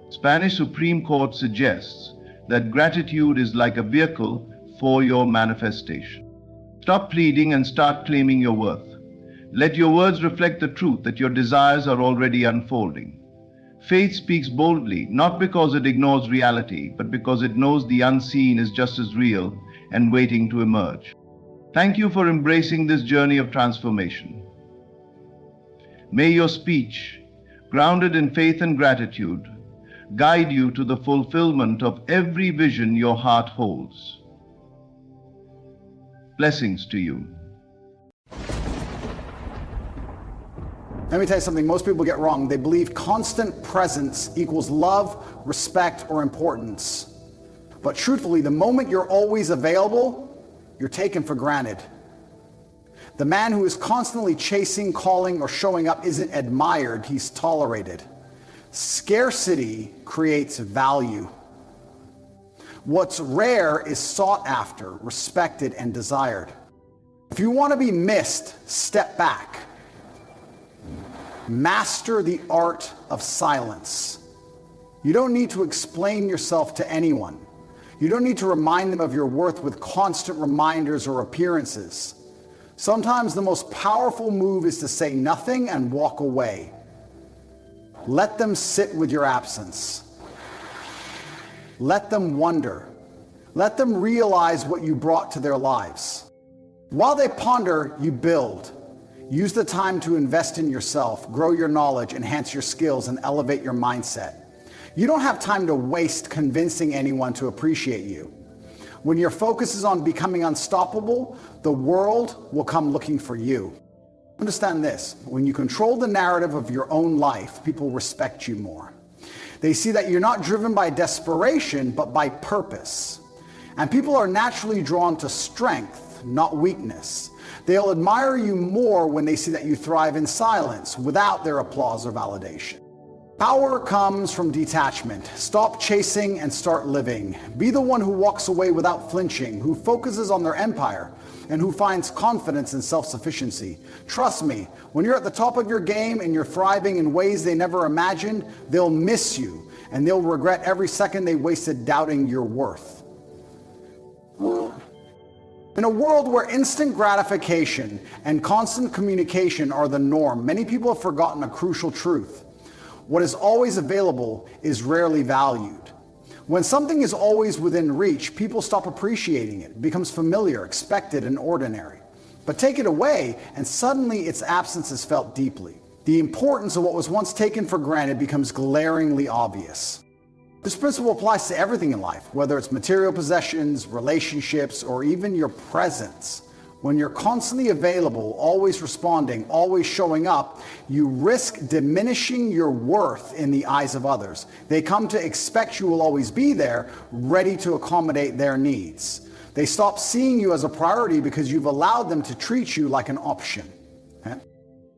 [SPEAKER 1] Spanish Supreme Court suggests that gratitude is like a vehicle for your manifestation. Stop pleading and start claiming your worth. Let your words reflect the truth that your desires are already unfolding. Faith speaks boldly, not because it ignores reality, but because it knows the unseen is just as real and waiting to emerge. Thank you for embracing this journey of transformation. May your speech, grounded in faith and gratitude, guide you to the fulfillment of every vision your heart holds. Blessings to you.
[SPEAKER 2] Let me tell you something most people get wrong. They believe constant presence equals love, respect, or importance. But truthfully, the moment you're always available, you're taken for granted. The man who is constantly chasing, calling, or showing up isn't admired, he's tolerated. Scarcity creates value. What's rare is sought after, respected, and desired. If you want to be missed, step back. Master the art of silence. You don't need to explain yourself to anyone. You don't need to remind them of your worth with constant reminders or appearances. Sometimes the most powerful move is to say nothing and walk away. Let them sit with your absence. Let them wonder. Let them realize what you brought to their lives. While they ponder, you build. Use the time to invest in yourself, grow your knowledge, enhance your skills, and elevate your mindset. You don't have time to waste convincing anyone to appreciate you. When your focus is on becoming unstoppable, the world will come looking for you. Understand this, when you control the narrative of your own life, people respect you more. They see that you're not driven by desperation, but by purpose. And people are naturally drawn to strength, not weakness. They'll admire you more when they see that you thrive in silence, without their applause or validation. Power comes from detachment. Stop chasing and start living. Be the one who walks away without flinching, who focuses on their empire, and who finds confidence in self-sufficiency. Trust me, when you're at the top of your game and you're thriving in ways they never imagined, they'll miss you, and they'll regret every second they wasted doubting your worth. In a world where instant gratification and constant communication are the norm, many people have forgotten a crucial truth. What is always available is rarely valued. When something is always within reach, people stop appreciating it. It becomes familiar, expected, and ordinary. But take it away, and suddenly its absence is felt deeply. The importance of what was once taken for granted becomes glaringly obvious. This principle applies to everything in life, whether it's material possessions, relationships, or even your presence. When you're constantly available, always responding, always showing up, you risk diminishing your worth in the eyes of others. They come to expect you will always be there, ready to accommodate their needs. They stop seeing you as a priority because you've allowed them to treat you like an option. Okay?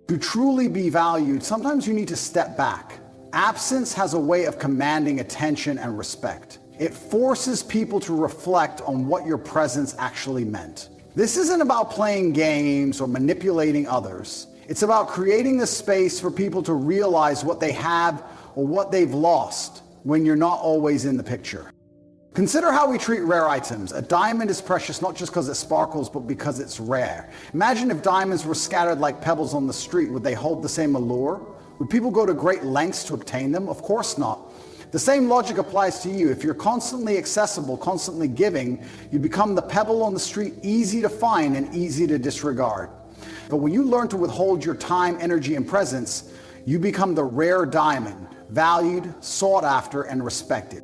[SPEAKER 2] To truly be valued, sometimes you need to step back. Absence has a way of commanding attention and respect. It forces people to reflect on what your presence actually meant. This isn't about playing games or manipulating others. It's about creating a space for people to realize what they have or what they've lost when you're not always in the picture. Consider how we treat rare items. A diamond is precious not just because it sparkles, but because it's rare. Imagine if diamonds were scattered like pebbles on the street. Would they hold the same allure? Would people go to great lengths to obtain them? Of course not. The same logic applies to you. If you're constantly accessible, constantly giving, you become the pebble on the street, easy to find and easy to disregard. But when you learn to withhold your time, energy, and presence, you become the rare diamond, valued, sought after, and respected.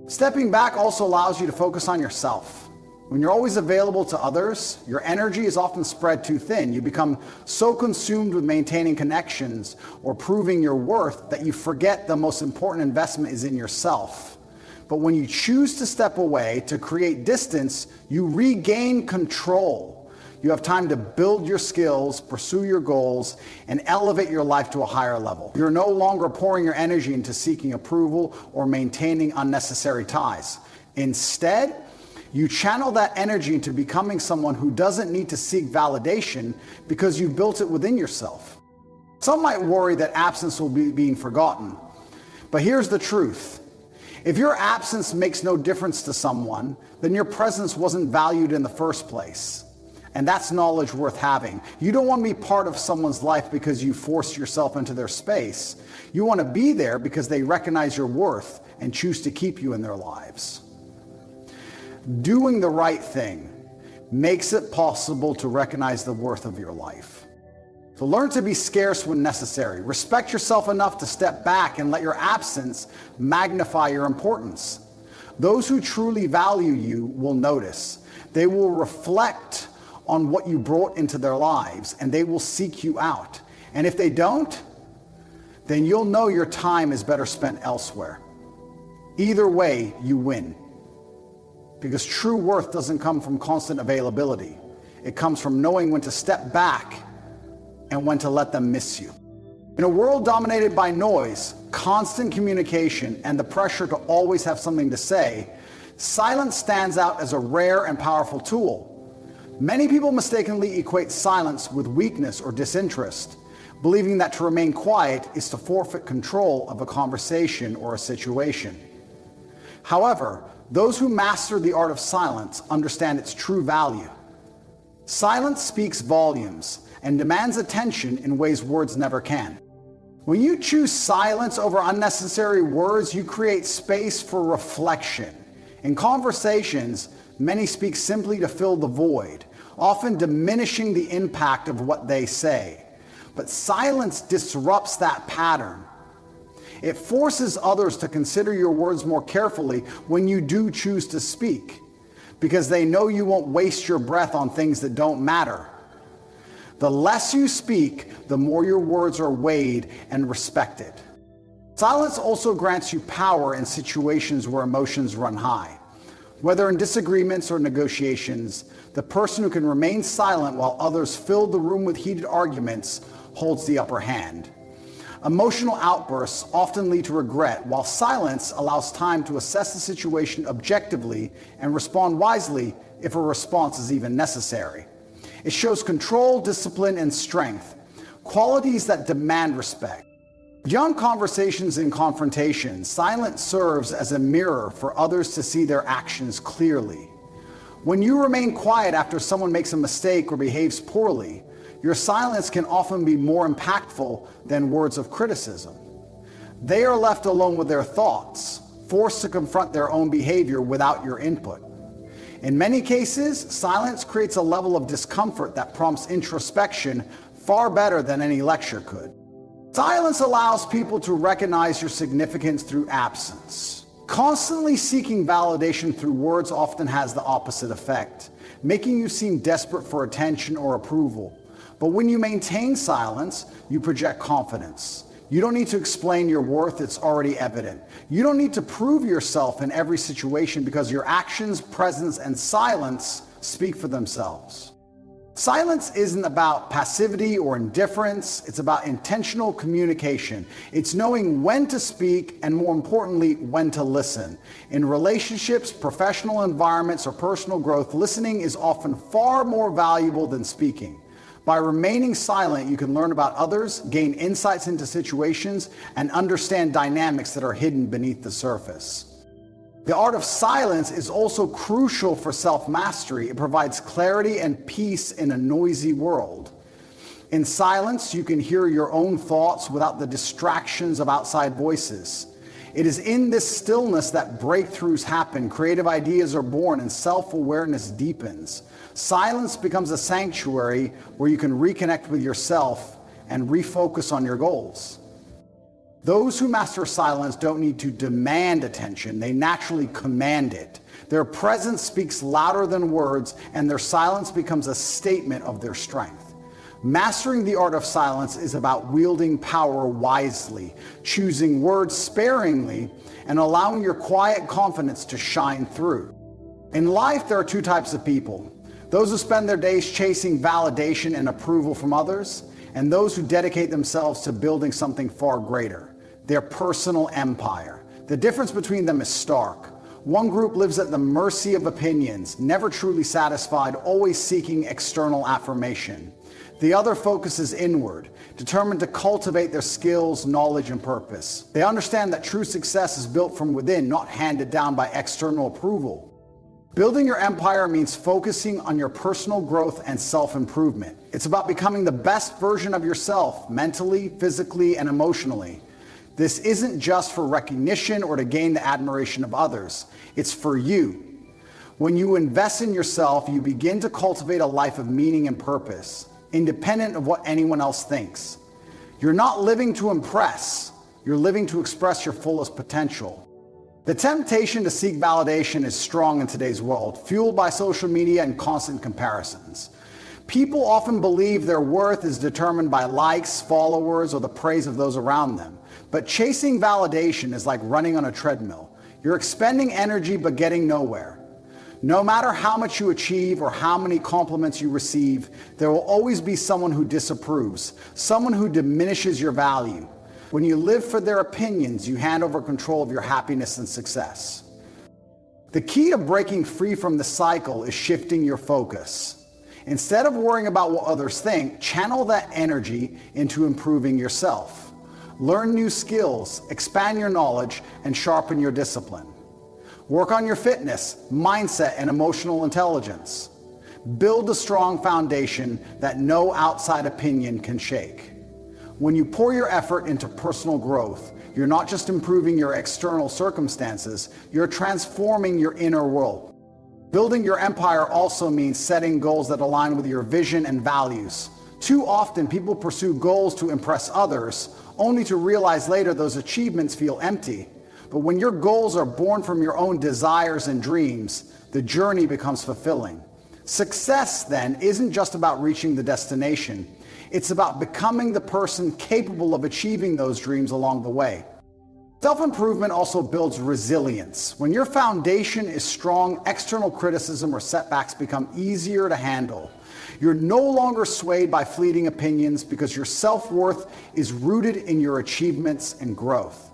[SPEAKER 2] Stepping back also allows you to focus on yourself. When you're always available to others, your energy is often spread too thin. You become so consumed with maintaining connections or proving your worth that you forget the most important investment is in yourself. But when you choose to step away, to create distance, you regain control. You have time to build your skills, pursue your goals, and elevate your life to a higher level. You're no longer pouring your energy into seeking approval or maintaining unnecessary ties. Instead, you channel that energy into becoming someone who doesn't need to seek validation because you built it within yourself. Some might worry that absence will be being forgotten. But here's the truth. If your absence makes no difference to someone, then your presence wasn't valued in the first place. And that's knowledge worth having. You don't want to be part of someone's life because you forced yourself into their space. You want to be there because they recognize your worth and choose to keep you in their lives. Doing the right thing makes it possible to recognize the worth of your life. So learn to be scarce when necessary. Respect yourself enough to step back and let your absence magnify your importance. Those who truly value you will notice. They will reflect on what you brought into their lives, and they will seek you out. And if they don't, then you'll know your time is better spent elsewhere. Either way, you win. Because true worth doesn't come from constant availability. It comes from knowing when to step back and when to let them miss you. In a world dominated by noise, constant communication, and the pressure to always have something to say, silence stands out as a rare and powerful tool. Many people mistakenly equate silence with weakness or disinterest, believing that to remain quiet is to forfeit control of a conversation or a situation. However, those who master the art of silence understand its true value. Silence speaks volumes and demands attention in ways words never can. When you choose silence over unnecessary words, you create space for reflection. In conversations, many speak simply to fill the void, often diminishing the impact of what they say. But silence disrupts that pattern. It forces others to consider your words more carefully when you do choose to speak, because they know you won't waste your breath on things that don't matter. The less you speak, the more your words are weighed and respected. Silence also grants you power in situations where emotions run high. Whether in disagreements or negotiations, the person who can remain silent while others fill the room with heated arguments holds the upper hand. Emotional outbursts often lead to regret, while silence allows time to assess the situation objectively and respond wisely if a response is even necessary. It shows control, discipline, and strength, qualities that demand respect. Beyond conversations and confrontations, silence serves as a mirror for others to see their actions clearly. When you remain quiet after someone makes a mistake or behaves poorly, your silence can often be more impactful than words of criticism. They are left alone with their thoughts, forced to confront their own behavior without your input. In many cases, silence creates a level of discomfort that prompts introspection far better than any lecture could. Silence allows people to recognize your significance through absence. Constantly seeking validation through words often has the opposite effect. making you seem desperate for attention or approval. But when you maintain silence, you project confidence. You don't need to explain your worth, it's already evident. You don't need to prove yourself in every situation because your actions, presence, and silence speak for themselves. Silence isn't about passivity or indifference, it's about intentional communication. It's knowing when to speak and, more importantly, when to listen. In relationships, professional environments, or personal growth, listening is often far more valuable than speaking. By remaining silent, you can learn about others, gain insights into situations, and understand dynamics that are hidden beneath the surface. The art of silence is also crucial for self-mastery. It provides clarity and peace in a noisy world. In silence, you can hear your own thoughts without the distractions of outside voices. It is in this stillness that breakthroughs happen, creative ideas are born, and self-awareness deepens. Silence becomes a sanctuary where you can reconnect with yourself and refocus on your goals. Those who master silence don't need to demand attention, they naturally command it. Their presence speaks louder than words, and their silence becomes a statement of their strength. Mastering the art of silence is about wielding power wisely, choosing words sparingly, and allowing your quiet confidence to shine through. In life, there are two types of people: those who spend their days chasing validation and approval from others, and those who dedicate themselves to building something far greater, their personal empire. The difference between them is stark. One group lives at the mercy of opinions, never truly satisfied, always seeking external affirmation. The other focuses inward, determined to cultivate their skills, knowledge, and purpose. They understand that true success is built from within, not handed down by external approval. Building your empire means focusing on your personal growth and self-improvement. It's about becoming the best version of yourself, mentally, physically, and emotionally. This isn't just for recognition or to gain the admiration of others. It's for you. When you invest in yourself, you begin to cultivate a life of meaning and purpose, independent of what anyone else thinks. You're not living to impress. You're living to express your fullest potential. The temptation to seek validation is strong in today's world, fueled by social media and constant comparisons. People often believe their worth is determined by likes, followers, or the praise of those around them. But chasing validation is like running on a treadmill. You're expending energy but getting nowhere. No matter how much you achieve or how many compliments you receive, there will always be someone who disapproves, someone who diminishes your value. When you live for their opinions, you hand over control of your happiness and success. The key to breaking free from the cycle is shifting your focus. Instead of worrying about what others think, channel that energy into improving yourself. Learn new skills, expand your knowledge, and sharpen your discipline. Work on your fitness, mindset, and emotional intelligence. Build a strong foundation that no outside opinion can shake. When you pour your effort into personal growth, you're not just improving your external circumstances, you're transforming your inner world. Building your empire also means setting goals that align with your vision and values. Too often, people pursue goals to impress others, only to realize later those achievements feel empty. But when your goals are born from your own desires and dreams, the journey becomes fulfilling. Success, then, isn't just about reaching the destination. It's about becoming the person capable of achieving those dreams along the way. Self-improvement also builds resilience. When your foundation is strong, external criticism or setbacks become easier to handle. You're no longer swayed by fleeting opinions because your self-worth is rooted in your achievements and growth.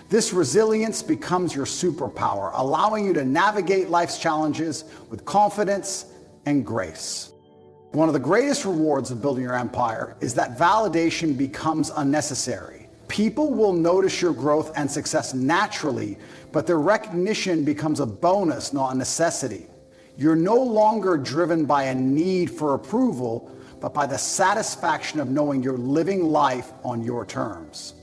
[SPEAKER 2] This resilience becomes your superpower, allowing you to navigate life's challenges with confidence and grace. One of the greatest rewards of building your empire is that validation becomes unnecessary. People will notice your growth and success naturally, but their recognition becomes a bonus, not a necessity. You're no longer driven by a need for approval, but by the satisfaction of knowing you're living life on your terms.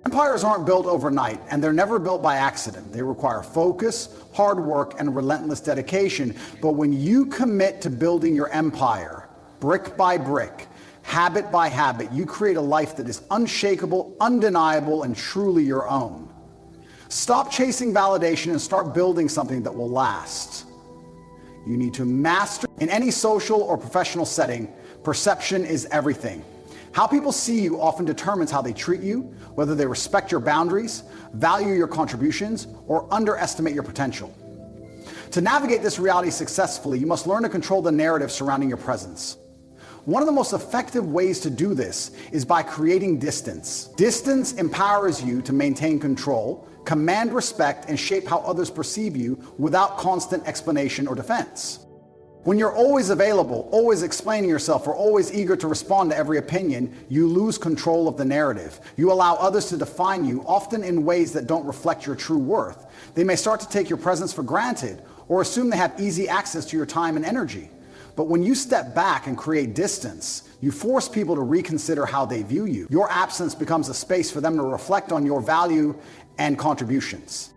[SPEAKER 2] Empires aren't built overnight, and they're never built by accident. They require focus, hard work, and relentless dedication. But when you commit to building your empire, brick by brick, habit by habit, you create a life that is unshakable, undeniable, and truly your own. Stop chasing validation and start building something that will last. You need to master. In any social or professional setting, perception is everything. How people see you often determines how they treat you, whether they respect your boundaries, value your contributions, or underestimate your potential. To navigate this reality successfully, you must learn to control the narrative surrounding your presence. One of the most effective ways to do this is by creating distance. Distance empowers you to maintain control, command respect, and shape how others perceive you without constant explanation or defense. When you're always available, always explaining yourself, or always eager to respond to every opinion, you lose control of the narrative. You allow others to define you, often in ways that don't reflect your true worth. They may start to take your presence for granted, or assume they have easy access to your time and energy. But when you step back and create distance, you force people to reconsider how they view you. Your absence becomes a space for them to reflect on your value and contributions.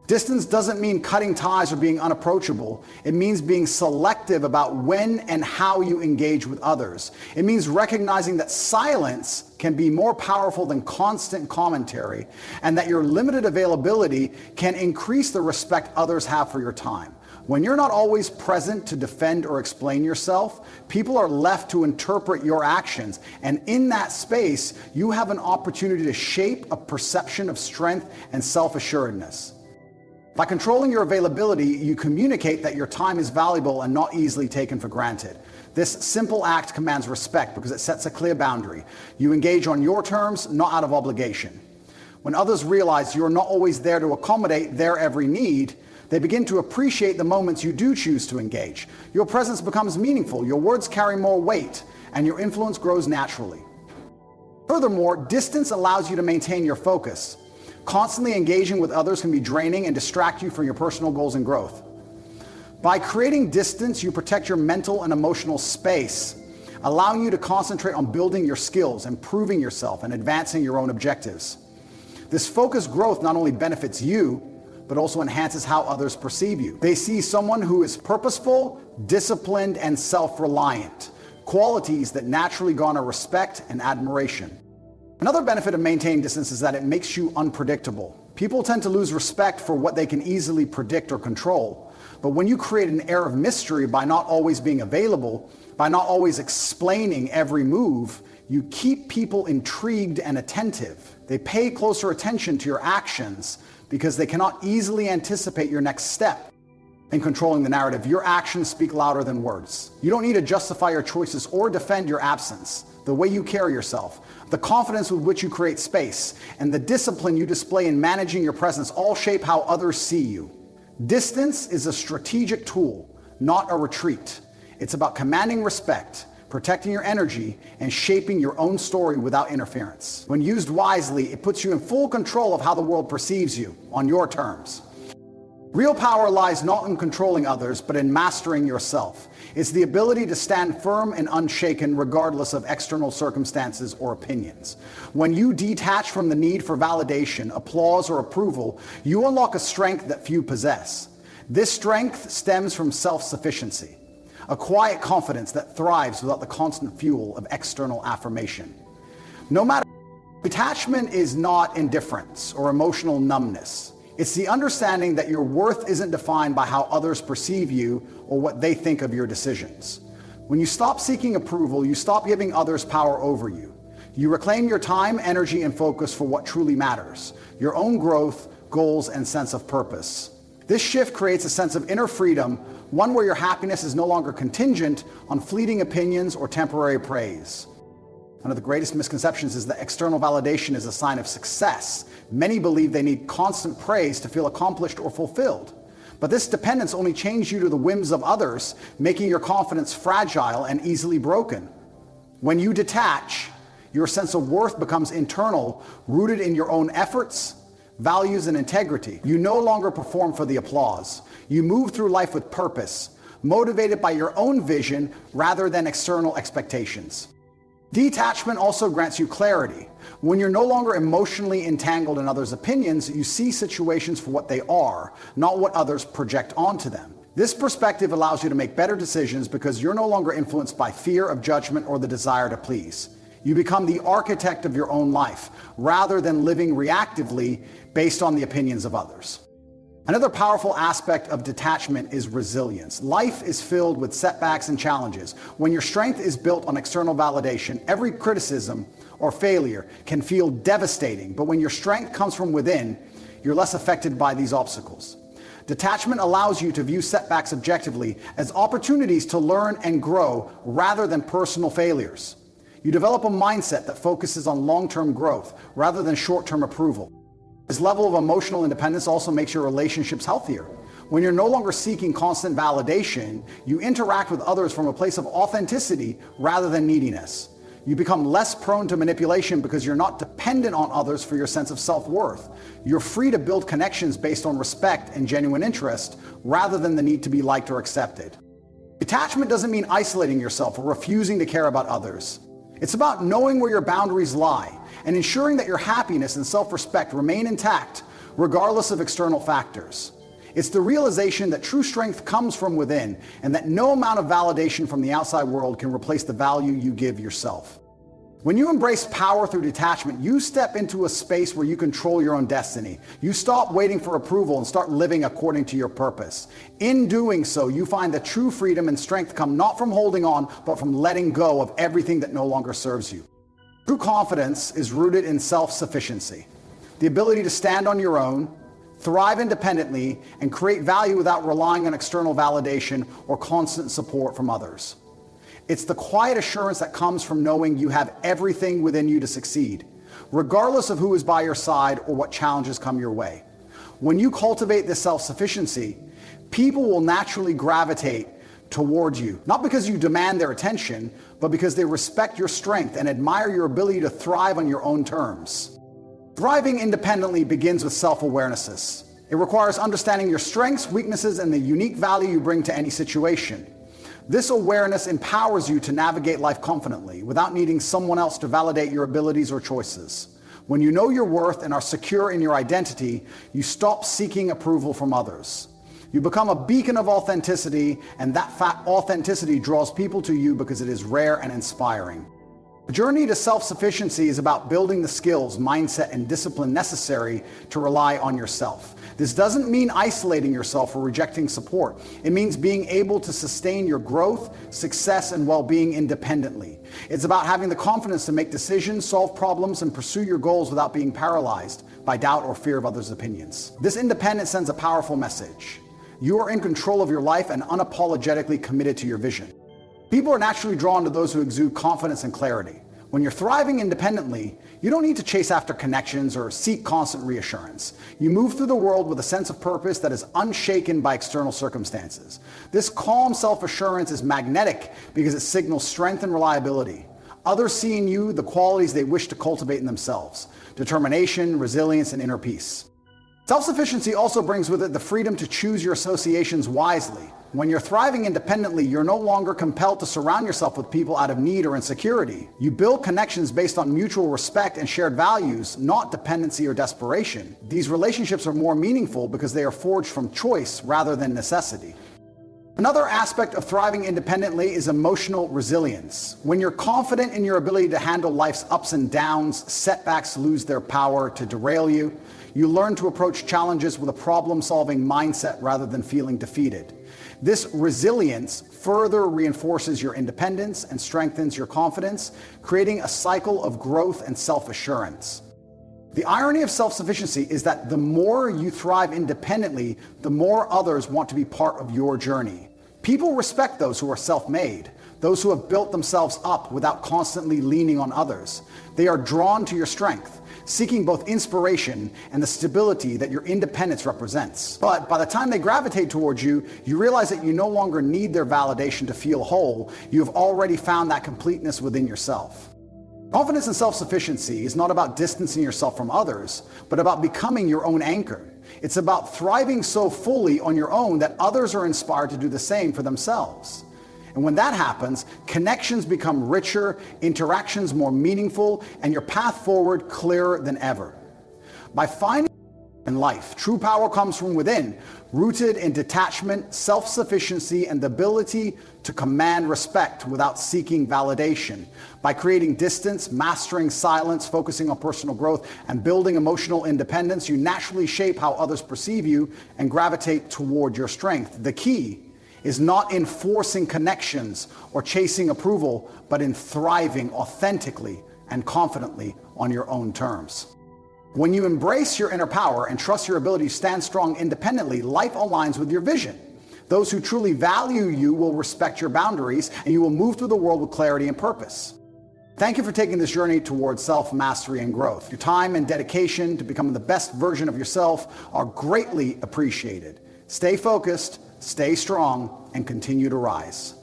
[SPEAKER 2] Distance doesn't mean cutting ties or being unapproachable. It means being selective about when and how you engage with others. It means recognizing that silence can be more powerful than constant commentary, and that your limited availability can increase the respect others have for your time. When you're not always present to defend or explain yourself, people are left to interpret your actions. And in that space, you have an opportunity to shape a perception of strength and self-assuredness. By controlling your availability, you communicate that your time is valuable and not easily taken for granted. This simple act commands respect because it sets a clear boundary. You engage on your terms, not out of obligation. When others realize you're not always there to accommodate their every need, they begin to appreciate the moments you do choose to engage. Your presence becomes meaningful, your words carry more weight, and your influence grows naturally. Furthermore, distance allows you to maintain your focus. Constantly engaging with others can be draining and distract you from your personal goals and growth. By creating distance, you protect your mental and emotional space, allowing you to concentrate on building your skills, improving yourself, and advancing your own objectives. This focused growth not only benefits you, but also enhances how others perceive you. They see someone who is purposeful, disciplined, and self-reliant, qualities that naturally garner respect and admiration. Another benefit of maintaining distance is that it makes you unpredictable. People tend to lose respect for what they can easily predict or control. But when you create an air of mystery by not always being available, by not always explaining every move, you keep people intrigued and attentive. They pay closer attention to your actions because they cannot easily anticipate your next step. In controlling the narrative, your actions speak louder than words. You don't need to justify your choices or defend your absence. The way you carry yourself, the confidence with which you create space, and the discipline you display in managing your presence all shape how others see you. Distance is a strategic tool, not a retreat. It's about commanding respect, protecting your energy, and shaping your own story without interference. When used wisely, it puts you in full control of how the world perceives you, on your terms. Real power lies not in controlling others, but in mastering yourself. It's the ability to stand firm and unshaken regardless of external circumstances or opinions. When you detach from the need for validation, applause, or approval, you unlock a strength that few possess. This strength stems from self-sufficiency, a quiet confidence that thrives without the constant fuel of external affirmation. No matter, detachment is not indifference or emotional numbness. It's the understanding that your worth isn't defined by how others perceive you or what they think of your decisions. When you stop seeking approval, you stop giving others power over you. You reclaim your time, energy, and focus for what truly matters, your own growth, goals, and sense of purpose. This shift creates a sense of inner freedom, one where your happiness is no longer contingent on fleeting opinions or temporary praise. One of the greatest misconceptions is that external validation is a sign of success. Many believe they need constant praise to feel accomplished or fulfilled. But this dependence only chains you to the whims of others, making your confidence fragile and easily broken. When you detach, your sense of worth becomes internal, rooted in your own efforts, values, and integrity. You no longer perform for the applause. You move through life with purpose, motivated by your own vision rather than external expectations. Detachment also grants you clarity. When you're no longer emotionally entangled in others' opinions, you see situations for what they are, not what others project onto them. This perspective allows you to make better decisions because you're no longer influenced by fear of judgment or the desire to please. You become the architect of your own life, rather than living reactively based on the opinions of others. Another powerful aspect of detachment is resilience. Life is filled with setbacks and challenges. When your strength is built on external validation, every criticism or failure can feel devastating. But when your strength comes from within, you're less affected by these obstacles. Detachment allows you to view setbacks objectively as opportunities to learn and grow rather than personal failures. You develop a mindset that focuses on long-term growth rather than short-term approval. This level of emotional independence also makes your relationships healthier. When you're no longer seeking constant validation, you interact with others from a place of authenticity rather than neediness. You become less prone to manipulation because you're not dependent on others for your sense of self-worth. You're free to build connections based on respect and genuine interest rather than the need to be liked or accepted. Detachment doesn't mean isolating yourself or refusing to care about others. It's about knowing where your boundaries lie and ensuring that your happiness and self-respect remain intact regardless of external factors. It's the realization that true strength comes from within and that no amount of validation from the outside world can replace the value you give yourself. When you embrace power through detachment, you step into a space where you control your own destiny. You stop waiting for approval and start living according to your purpose. In doing so, you find that true freedom and strength come not from holding on, but from letting go of everything that no longer serves you. True confidence is rooted in self-sufficiency, the ability to stand on your own, thrive independently, and create value without relying on external validation or constant support from others. It's the quiet assurance that comes from knowing you have everything within you to succeed, regardless of who is by your side or what challenges come your way. When you cultivate this self-sufficiency, people will naturally gravitate towards you, not because you demand their attention, but because they respect your strength and admire your ability to thrive on your own terms. Thriving independently begins with self-awareness. It requires understanding your strengths, weaknesses, and the unique value you bring to any situation. This awareness empowers you to navigate life confidently without needing someone else to validate your abilities or choices. When you know your worth and are secure in your identity, you stop seeking approval from others. You become a beacon of authenticity, and that authenticity draws people to you because it is rare and inspiring. The journey to self-sufficiency is about building the skills, mindset, and discipline necessary to rely on yourself. This doesn't mean isolating yourself or rejecting support. It means being able to sustain your growth, success, and well-being independently. It's about having the confidence to make decisions, solve problems, and pursue your goals without being paralyzed by doubt or fear of others' opinions. This independence sends a powerful message. You are in control of your life and unapologetically committed to your vision. People are naturally drawn to those who exude confidence and clarity. When you're thriving independently, you don't need to chase after connections or seek constant reassurance. You move through the world with a sense of purpose that is unshaken by external circumstances. This calm self-assurance is magnetic because it signals strength and reliability. Others see in you the qualities they wish to cultivate in themselves: determination, resilience, and inner peace. Self-sufficiency also brings with it the freedom to choose your associations wisely. When you're thriving independently, you're no longer compelled to surround yourself with people out of need or insecurity. You build connections based on mutual respect and shared values, not dependency or desperation. These relationships are more meaningful because they are forged from choice rather than necessity. Another aspect of thriving independently is emotional resilience. When you're confident in your ability to handle life's ups and downs, setbacks lose their power to derail you. You learn to approach challenges with a problem-solving mindset rather than feeling defeated. This resilience further reinforces your independence and strengthens your confidence, creating a cycle of growth and self-assurance. The irony of self-sufficiency is that the more you thrive independently, the more others want to be part of your journey. People respect those who are self-made, those who have built themselves up without constantly leaning on others. They are drawn to your strength, seeking both inspiration and the stability that your independence represents. But by the time they gravitate towards you, you realize that you no longer need their validation to feel whole. You have already found that completeness within yourself. Confidence and self-sufficiency is not about distancing yourself from others, but about becoming your own anchor. It's about thriving so fully on your own that others are inspired to do the same for themselves. And when that happens, connections become richer, interactions more meaningful, and your path forward clearer than ever. By finding in life. True power comes from within, rooted in detachment, self-sufficiency, and the ability to command respect without seeking validation. By creating distance, mastering silence, focusing on personal growth, and building emotional independence, you naturally shape how others perceive you and gravitate toward your strength. The key is not in forcing connections or chasing approval, but in thriving authentically and confidently on your own terms. When you embrace your inner power and trust your ability to stand strong independently, life aligns with your vision. Those who truly value you will respect your boundaries, and you will move through the world with clarity and purpose. Thank you for taking this journey towards self-mastery and growth. Your time and dedication to becoming the best version of yourself are greatly appreciated. Stay focused, stay strong, and continue to rise.